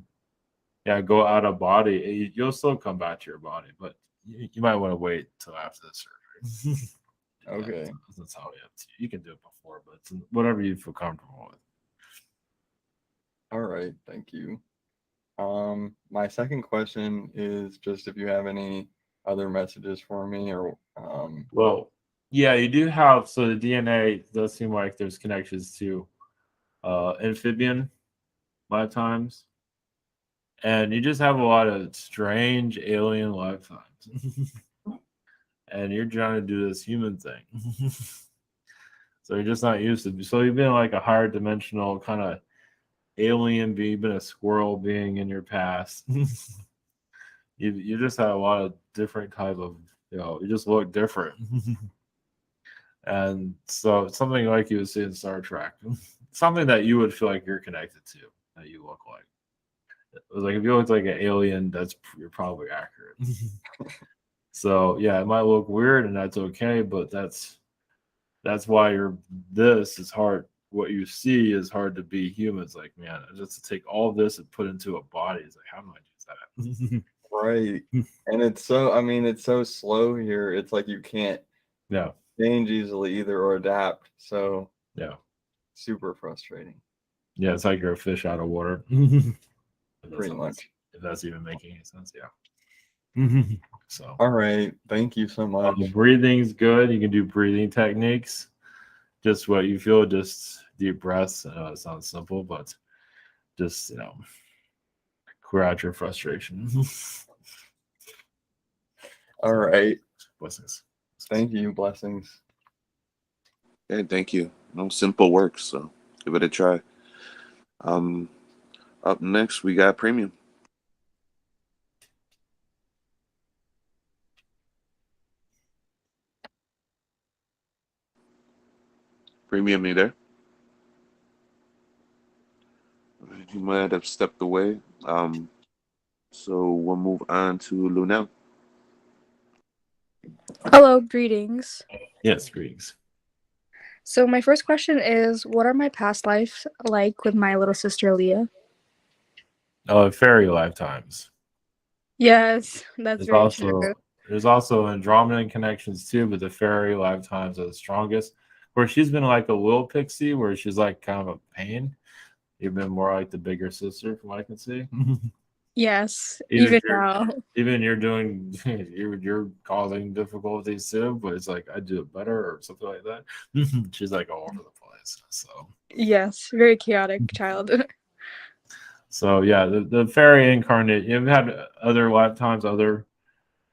go out of body. You'll still come back to your body, but you might want to wait till after the surgery. okay. That's how you can do it before, but it's whatever you feel comfortable with. All right, thank you. My second question is just if you have any other messages for me, or Well, yeah, you do have. So the DNA does seem like there's connections to amphibian lifetimes, and you just have a lot of strange alien lifetimes, and you're trying to do this human thing. So you're just not used to. So you've been like a higher dimensional kind of alien being, you've been a squirrel being in your past. You just had a lot of different type of, you just look different. And so something like you would see in Star Trek, something that you would feel like you're connected to, that you look like. It was like if you looked like an alien, you're probably accurate. So yeah, it might look weird, and that's okay, but that's why this is hard. What you see is hard to be human. It's like, man, just to take all this and put into a body. It's like, how do I do that? right. And it's so slow here. It's like you can't change easily either or adapt. So yeah, super frustrating. Yeah, it's like you're a fish out of water. Pretty much. If that's even making any sense, yeah. So all right, thank you so much. Breathing's good. You can do breathing techniques. Just what you feel, just deep breaths. I know it sounds simple, but just clear out your frustration. All right. Blessings. Thank you. Blessings. Okay, thank you. No, simple works, so give it a try. Up next, we got Premium. Premium, you there? He might have stepped away. So we'll move on to Lunel. Hello, greetings. Yes, greetings. So my first question is, what are my past lives like with my little sister Leah? Oh, fairy lifetimes. Yes, that's There's very also true. there's also Andromedan connections too, but the fairy lifetimes are the strongest. Where she's been like a little pixie, where she's like kind of a pain. You've been more like the bigger sister, from what I can see. Yes, even now. Even you're doing you're causing difficulties too, but it's like I do it better or something like that. She's like all over the place. Yes, very chaotic child. So yeah, the fairy incarnate. You've had other lifetimes, other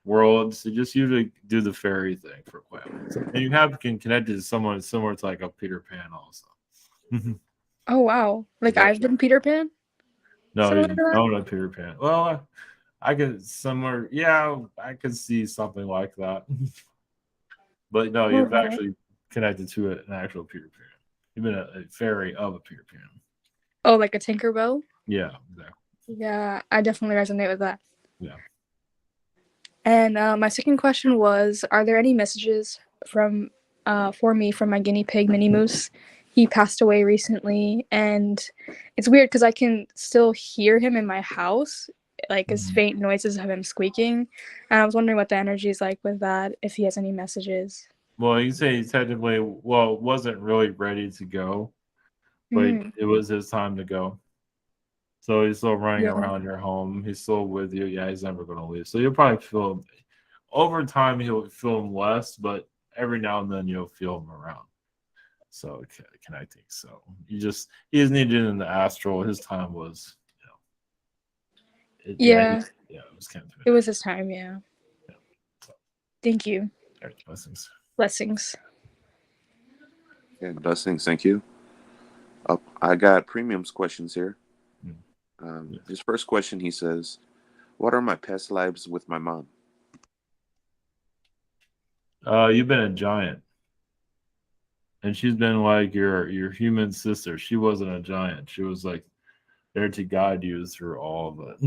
worlds. You just usually do the fairy thing for quite a while. So, and you have connected to someone similar to like a Peter Pan also. Oh wow, like I've been Peter Pan? No, Similar to that? no, not Peter Pan. Well, I could somewhere. Yeah, I could see something like that. But no, you've Okay. actually connected to an actual Peter Pan. You've been a fairy of a Peter Pan. Oh, like a Tinkerbell? Yeah, exactly. Yeah, I definitely resonate with that. Yeah. And my second question was, are there any messages from for me from my guinea pig, Mini Moose? He passed away recently, and it's weird because I can still hear him in my house, like his faint noises of him squeaking. And I was wondering what the energy is like with that, if he has any messages. Well, you say he technically, wasn't really ready to go, but it was his time to go. So he's still running around your home. He's still with you. Yeah, he's never going to leave. So you'll probably feel him. Over time, he'll feel him less, but every now and then you'll feel him around. So connecting. So he is needed in the astral. His time was, Yeah. It was kind of. It was his time. Yeah. Thank you. Blessings. Blessings. Yeah, blessings. Thank you. I got Premium's questions here. His first question, he says, "What are my past lives with my mom?" You've been a giant, and she's been like your human sister. She wasn't a giant. She was like there to guide you through all of it.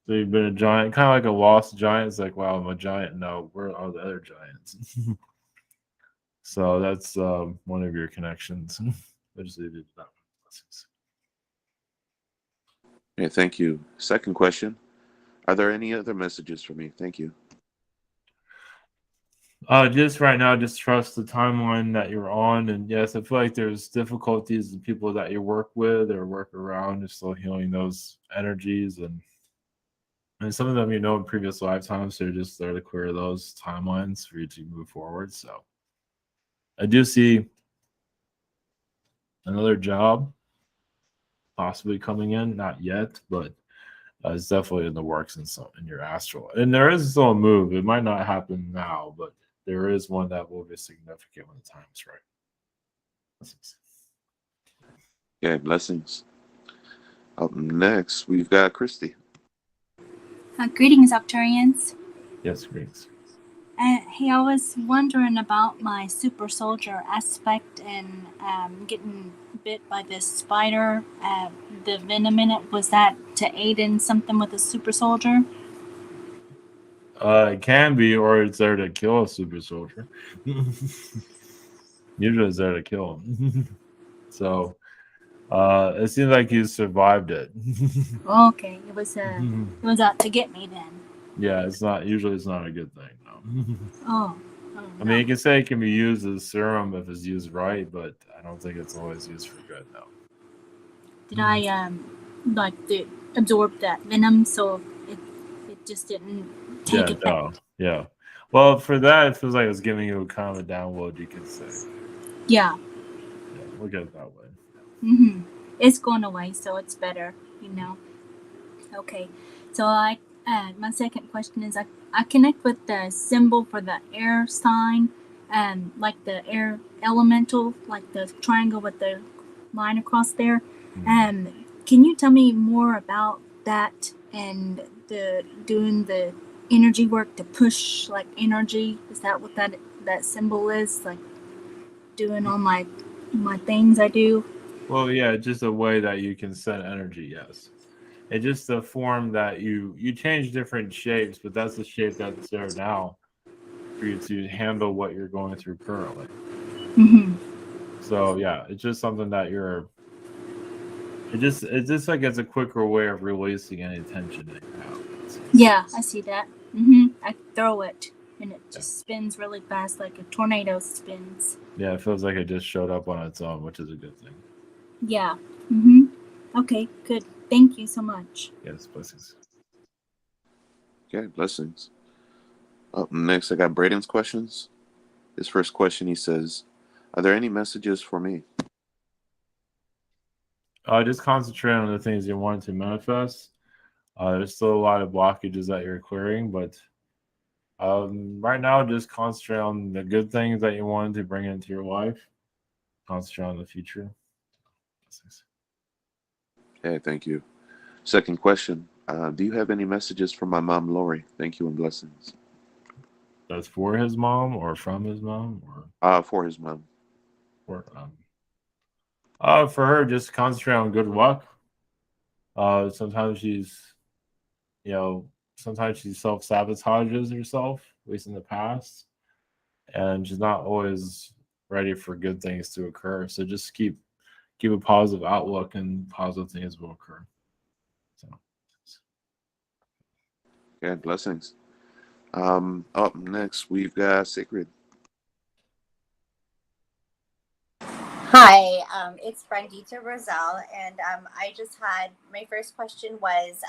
So you've been a giant, kind of like a lost giant. It's like, wow, I'm a giant. No, where are the other giants? So that's one of your connections. I just needed that. Okay, thank you. Second question, are there any other messages for me? Thank you. Just right now, just trust the timeline that you're on. And yes, I feel like there's difficulties in people that you work with or work around. You're still healing those energies. And some of them, in previous lifetimes, they're just there to clear those timelines for you to move forward. So I do see another job possibly coming in. Not yet, but it's definitely in the works in your astral. And there is still a move. It might not happen now, but there is one that will be significant when the time is right. Blessings. Yeah, blessings. Up next, we've got Christy. Greetings, Arcturians. Yes, greetings. Hey, I was wondering about my super soldier aspect and getting bit by this spider. The venom in it, was that to aid in something with a super soldier? It can be, or it's there to kill a super soldier. Usually it's there to kill him. So it seems like you survived it. Okay, it was out to get me then. Yeah, it's not a good thing. No. Oh. I mean, you can say it can be used as serum if it's used right, but I don't think it's always used for good. No. Did I absorb that venom so it just didn't take effect? No. Yeah. Well, for that, it feels like it's giving you a kind of a download, you could say. Yeah. Look at it that way. Mm-hmm. It's going away, so it's better, Okay. So my second question is I connect with the symbol for the air sign, like the air elemental, like the triangle with the line across there. Can you tell me more about that and doing the energy work to push like energy? Is that what that symbol is? Like doing all my things I do? Well, yeah, just a way that you can send energy. Yes, it's just a form that you change different shapes, but that's the shape that's there now for you to handle what you're going through currently. Mm-hmm. So yeah, it's just something that it's just like it's a quicker way of releasing any tension that you have. Yeah, I see that. Mm-hmm. I throw it and it just spins really fast like a tornado spins. Yeah, it feels like it just showed up on its own, which is a good thing. Yeah. Mm-hmm. Okay, good. Thank you so much. Yes, blessings. Okay, blessings. Up next, I got Braden's questions. His first question, he says, "Are there any messages for me?" Just concentrate on the things you want to manifest. There's still a lot of blockages that you're clearing, but right now, just concentrate on the good things that you wanted to bring into your life. Concentrate on the future. Okay, thank you. Second question, do you have any messages for my mom, Lori? Thank you and blessings. That's for his mom or from his mom? Or for his mom. For her, just concentrate on good luck. Sometimes she's, sometimes she self-sabotages herself, at least in the past, and she's not always ready for good things to occur. So just keep a positive outlook, and positive things will occur. So. Okay, blessings. Up next, we've got Sacred. Hi, it's Brandita Roselle, and I just had my first question was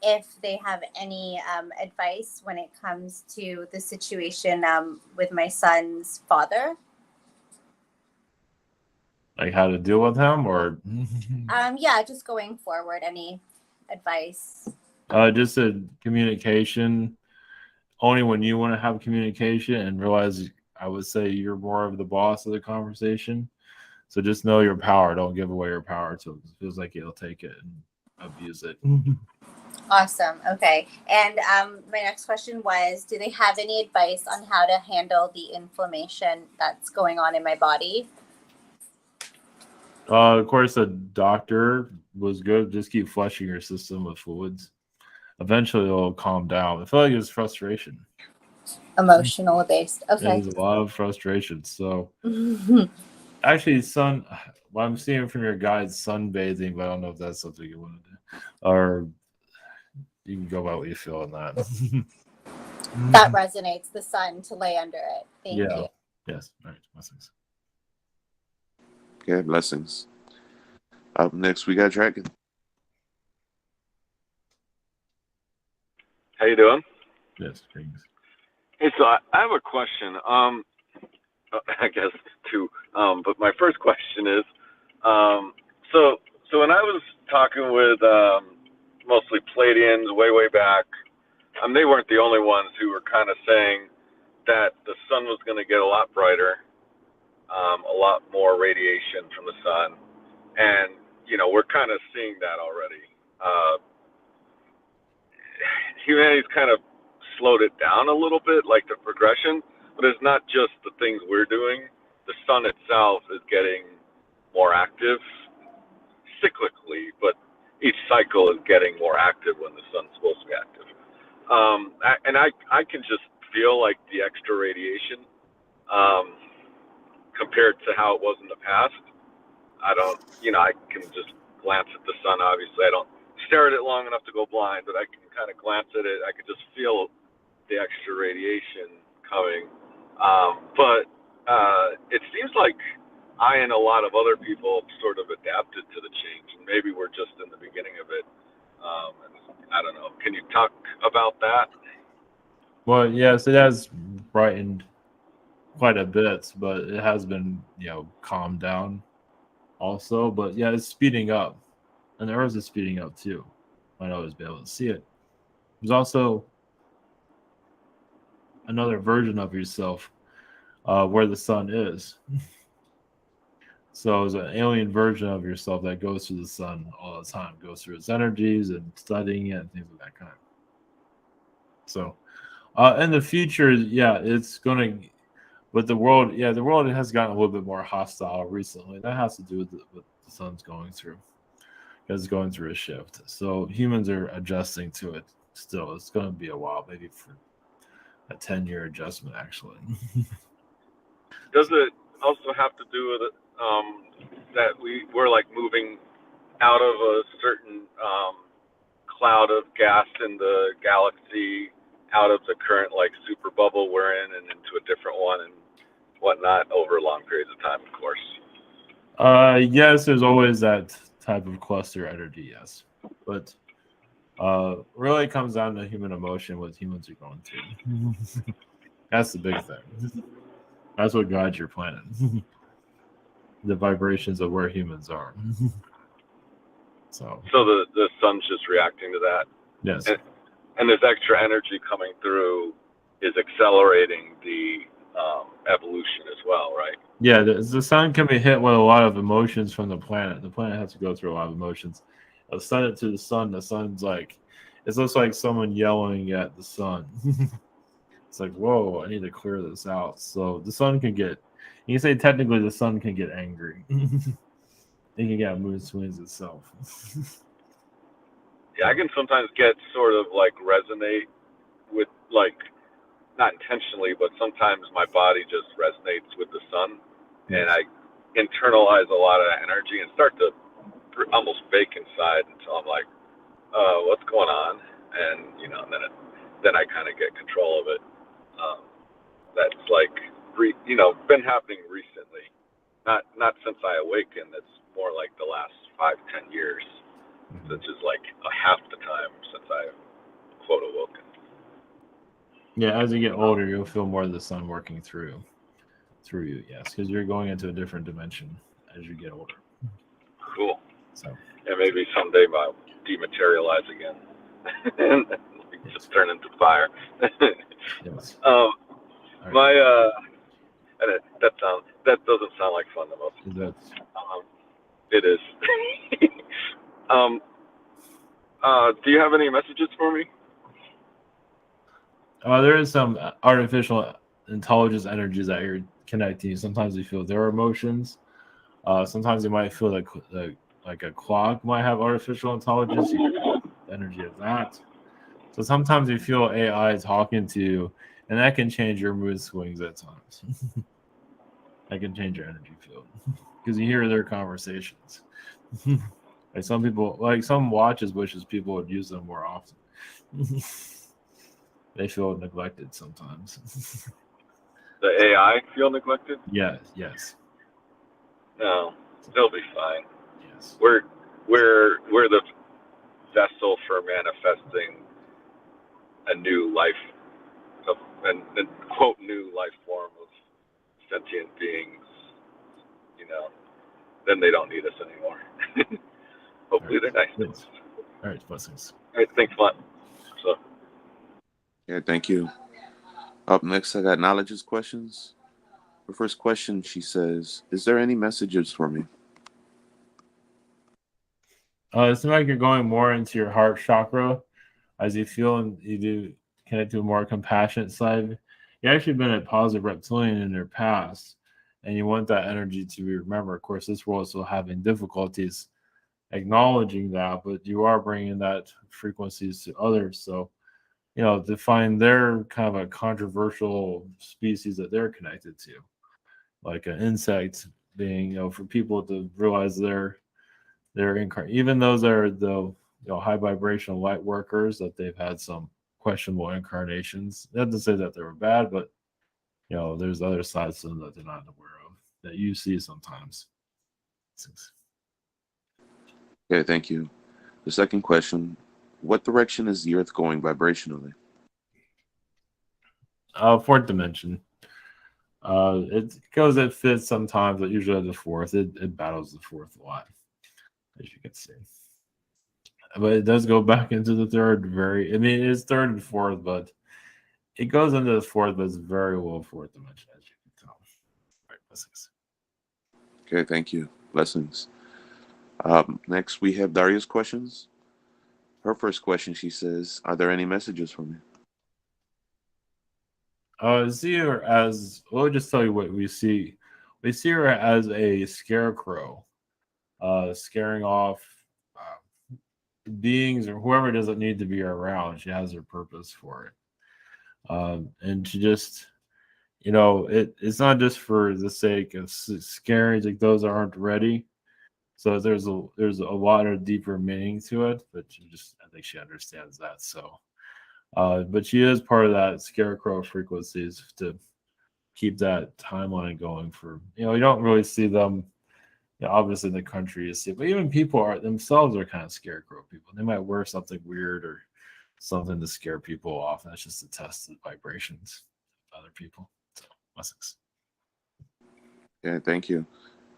if they have any advice when it comes to the situation with my son's father. Like how to deal with him, or Yeah, just going forward, any advice? just a communication. Only when you want to have communication and realize, I would say you're more of the boss of the conversation. So just know your power. Don't give away your power to him. It feels like he'll take it and abuse it. Awesome. Okay. And my next question was, do they have any advice on how to handle the inflammation that's going on in my body? Of course, a doctor was good. Just keep flushing your system with fluids. Eventually, it'll calm down. I feel like it's frustration. Emotional based. Okay. There's a lot of frustration. So, actually, what I'm seeing from your guide, sunbathing, but I don't know if that's something you want to do. Or you can go about what you feel on that. That resonates, the sun, to lay under it. Thank you. Yes. All right. Blessings. Okay, blessings. Up next, we got Dragon. How you doing? Yes, thanks. Hey, so I have a question. I guess two. But my first question is, so when I was talking with mostly Pleiadians way back, they weren't the only ones who were kind of saying that the sun was going to get a lot brighter, a lot more radiation from the sun, and we're kind of seeing that already. Humanity's kind of slowed it down a little bit, like the progression, but it's not just the things we're doing. The sun itself is getting more active cyclically, but each cycle is getting more active when the sun's supposed to be active. And I can just feel like the extra radiation compared to how it was in the past. I can just glance at the sun, obviously. I don't stare at it long enough to go blind, but I can kind of glance at it. I can just feel the extra radiation coming. But it seems like I and a lot of other people sort of adapted to the change, and maybe we're just in the beginning of it. I don't know. Can you talk about that? Well, yes, it has brightened quite a bit, but it has been, calmed down also. But yeah, it's speeding up, and the Earth is speeding up too. Might always be able to see it. There's also another version of yourself where the sun is. So it's an alien version of yourself that goes through the sun all the time, goes through its energies and studying it and things of that kind. So in the future, yeah, it's going to But the world, yeah, the world has gotten a little bit more hostile recently. That has to do with what the sun's going through. It's going through a shift. So humans are adjusting to it still. It's going to be a while, maybe for a 10-year adjustment, actually. Does it also have to do with it, that we're like moving out of a certain cloud of gas in the galaxy, out of the current like super bubble we're in, and into a different one and whatnot over long periods of time, of course? Yes, there's always that type of cluster energy, yes. But really it comes down to human emotion, what humans are going through. That's the big thing. That's what guides your planet. The vibrations of where humans are. So the sun's just reacting to that. yes. And this extra energy coming through is accelerating the evolution as well, right? Yeah, the sun can be hit with a lot of emotions from the planet. The planet has to go through a lot of emotions. I'll send it to the sun's like, it looks like someone yelling at the sun. It's like, whoa, I need to clear this out. So the sun can get, you can say technically the sun can get angry. It can get mood swings itself. Yeah, I can sometimes get sort of like resonate with, like, not intentionally, but sometimes my body just resonates with the sun, and I internalize a lot of that energy and start to almost bake inside until I'm like, what's going on? And then I kind of get control of it. That's like been happening recently, not since I awakened. It's more like the last 5-10 years, which is like half the time since I quote awoken. Yeah, as you get older, you'll feel more of the sun working through you, yes, because you're going into a different dimension as you get older. Cool. So and maybe someday I'll dematerialize again and just turn into fire. Yes. My that doesn't sound like fun the most. It is. Do you have any messages for me? There is some artificial intelligence energies that you're connecting. Sometimes you feel their emotions. Sometimes you might feel like a clock might have artificial intelligence. You feel the energy of that. So sometimes you feel AI talking to you, and that can change your mood swings at times. That can change your energy field because you hear their conversations. Like some people, like some watches wishes people would use them more often. They feel neglected sometimes. The AI feel neglected? Yes. No, they'll be fine. Yes. We're the vessel for manifesting a new life, and quote new life form of sentient beings. Then they don't need us anymore. Hopefully they're nice. All right, blessings. All right, thanks a lot. So. Yeah, thank you. Up next, I got Knowledge's questions. The first question, she says, is there any messages for me? It seems like you're going more into your heart chakra as you feel and you do connect to a more compassionate side. You've actually been a positive reptilian in your past, and you want that energy to be remembered. Of course, this world is still having difficulties acknowledging that, but you are bringing that frequencies to others. So, to find their kind of a controversial species that they're connected to, like an insect being, for people to realize they're even those are the high vibrational light workers, that they've had some questionable incarnations. Not to say that they were bad, but there's other sides to them that they're not aware of that you see sometimes. Okay, thank you. The second question, what direction is the Earth going vibrationally? Fourth dimension. It goes at fifth sometimes, but usually at the fourth. It battles the fourth a lot, as you can see. But it does go back into the third. It's third and fourth, but it goes into the fourth, but it's very low fourth dimension, as you can tell. All right, blessings. Okay, thank you. Blessings. Next, we have Daria's questions. Her first question, she says, are there any messages for me? See her as, we'll just tell you what we see. We see her as a scarecrow, scaring off beings or whoever doesn't need to be around. She has her purpose for it. And she just, it's not just for the sake of scaring like those that aren't ready. So there's a lot of deeper meaning to it, but I think she understands that. So, but she is part of that scarecrow frequencies to keep that timeline going for, you don't really see them. Obviously in the country you see, but even people themselves are kind of scarecrow people. They might wear something weird or something to scare people off. That's just to test the vibrations of other people. So, blessings. Yeah, thank you.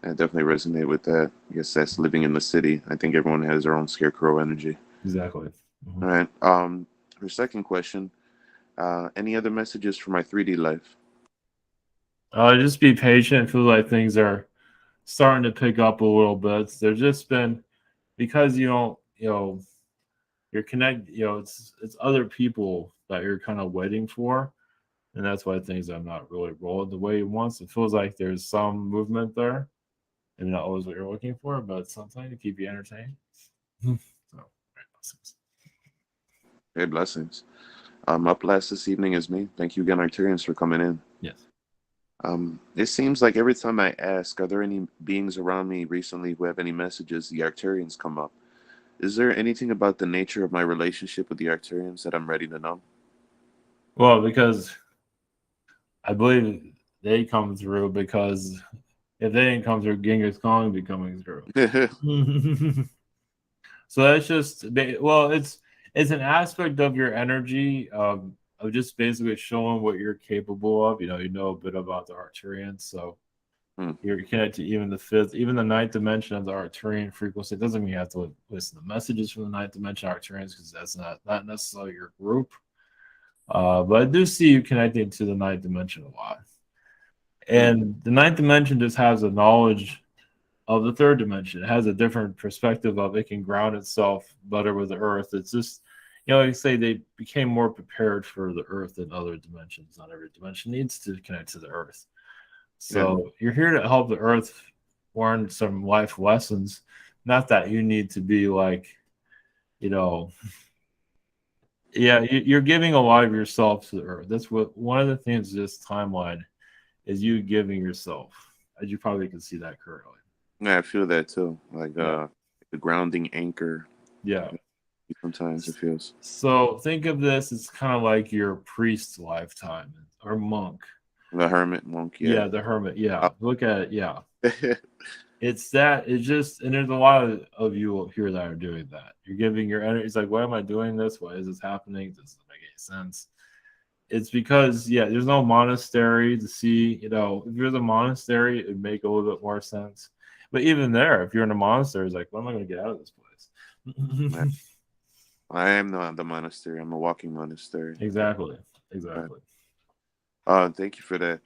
I definitely resonate with that. I guess that's living in the city. I think everyone has their own scarecrow energy. Exactly. All right. Her second question, any other messages for my 3D life? Just be patient. Feel like things are starting to pick up a little bit. There's just been, because you're connected, it's other people that you're kind of waiting for, and that's why things are not really rolling the way you want. It feels like there's some movement there, and not always what you're looking for, but something to keep you entertained. So, blessings. Okay, blessings. Up last this evening is me. Thank you again, Arcturians, for coming in. Yes. It seems like every time I ask, are there any beings around me recently who have any messages, the Arcturians come up. Is there anything about the nature of my relationship with the Arcturians that I'm ready to know? Well, because I believe they come through, because if they didn't come through, Genghis Khan would be coming through. So that's just, it's an aspect of your energy of just basically showing what you're capable of. You know a bit about the Arcturians, so you're connected to even the fifth, even the ninth dimension of the Arcturian frequency. It doesn't mean you have to listen to messages from the ninth dimension Arcturians, because that's not necessarily your group. But I do see you connecting to the ninth dimension a lot. And the ninth dimension just has a knowledge of the third dimension. It has a different perspective of it, can ground itself better with the earth. It's just, you say they became more prepared for the earth than other dimensions. Not every dimension needs to connect to the earth. So you're here to help the earth learn some life lessons. Not that you need to be like, you're giving a lot of yourself to the earth. That's what one of the things of this timeline is, you giving yourself. As you probably can see that currently. Yeah, I feel that too. Like the grounding anchor. Yeah. Sometimes it feels. So think of this as kind of like your priest's lifetime or monk. The hermit monk, yeah. Yeah, the hermit, yeah. Look at it, yeah. It's just, and there's a lot of you here that are doing that. You're giving your energy. It's like, why am I doing this? Why is this happening? Does it make any sense? It's because, there's no monastery to see, if you're the monastery, it'd make a little bit more sense. But even there, if you're in a monastery, it's like, when am I going to get out of this place? I am not the monastery. I'm a walking monastery. Exactly. Thank you for that.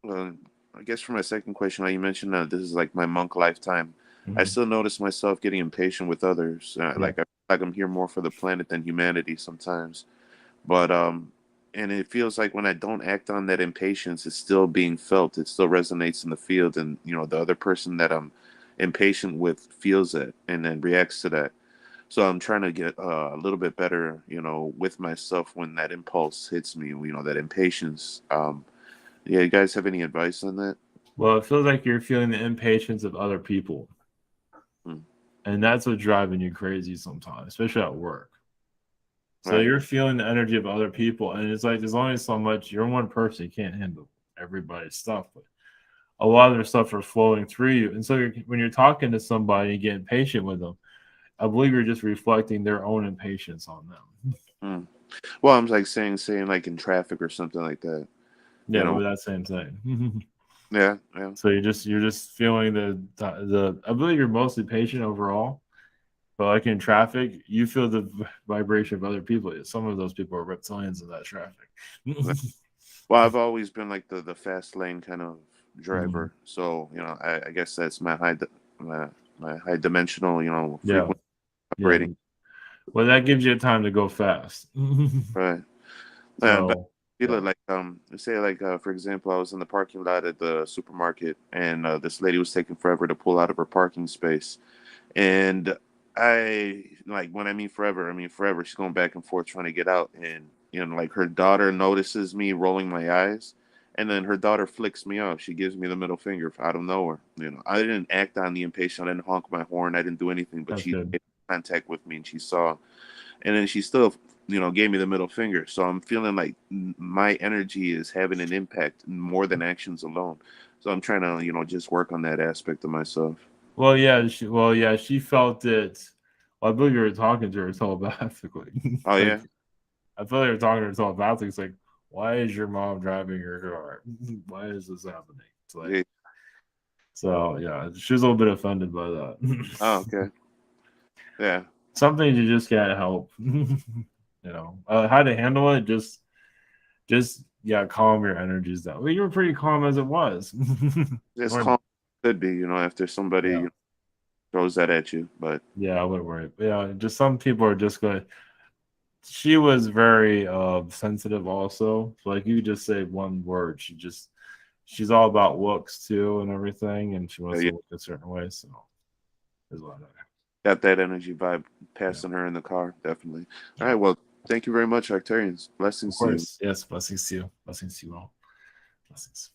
Well, I guess for my second question, you mentioned this is like my monk lifetime. I still notice myself getting impatient with others. Like I'm here more for the planet than humanity sometimes. But and it feels like when I don't act on that impatience, it's still being felt. It still resonates in the field, and the other person that I'm impatient with feels it and then reacts to that. So I'm trying to get a little bit better, with myself when that impulse hits me. That impatience. You guys have any advice on that? Well, it feels like you're feeling the impatience of other people, and that's what's driving you crazy sometimes, especially at work. So you're feeling the energy of other people, and it's like there's only so much. You're one person; you can't handle everybody's stuff, but a lot of their stuff are flowing through you. And so when you're talking to somebody and getting patient with them, I believe you're just reflecting their own impatience on them. Well, I'm like saying like in traffic or something like that. Yeah, with that same thing. Yeah. So you're just feeling the. I believe you're mostly patient overall. But like in traffic, you feel the vibration of other people. Some of those people are reptilians in that traffic. Well, I've always been like the fast lane kind of driver. So, I guess that's my high dimensional, frequency operating. Well, that gives you time to go fast. Right. So, feel it like say like for example, I was in the parking lot at the supermarket, and this lady was taking forever to pull out of her parking space, and I like when I mean forever, I mean forever. She's going back and forth trying to get out, and like her daughter notices me rolling my eyes, and then her daughter flicks me off. She gives me the middle finger out of nowhere. I didn't act on the impatient. I didn't honk my horn. I didn't do anything, but That's she good. made contact with me, and she saw, and then she still gave me the middle finger. So I'm feeling like my energy is having an impact more than actions alone. So I'm trying to just work on that aspect of myself. Well, yeah, she felt it. Well, I believe you were talking to her telepathically. Oh yeah. I feel like you're talking to her telepathically. It's like, why is your mom driving your car? Why is this happening? It's like, Yeah. so yeah, she was a little bit offended by that. Oh, okay. Yeah. Something you just can't help. How to handle it? Just calm your energies down. Well, you were pretty calm as it was. As calm could be, after somebody throws that at you. But yeah, I wouldn't worry. Yeah, just some people are just going. She was very sensitive also. So like you just say one word, she's all about looks too and everything, and she wants to look a certain way. So there's a lot of that. Got that energy vibe passing her in the car, definitely. All right, well, thank you very much, Arcturians. Blessings Of to you. course, yes, blessings to you. Blessings to you all. Blessings.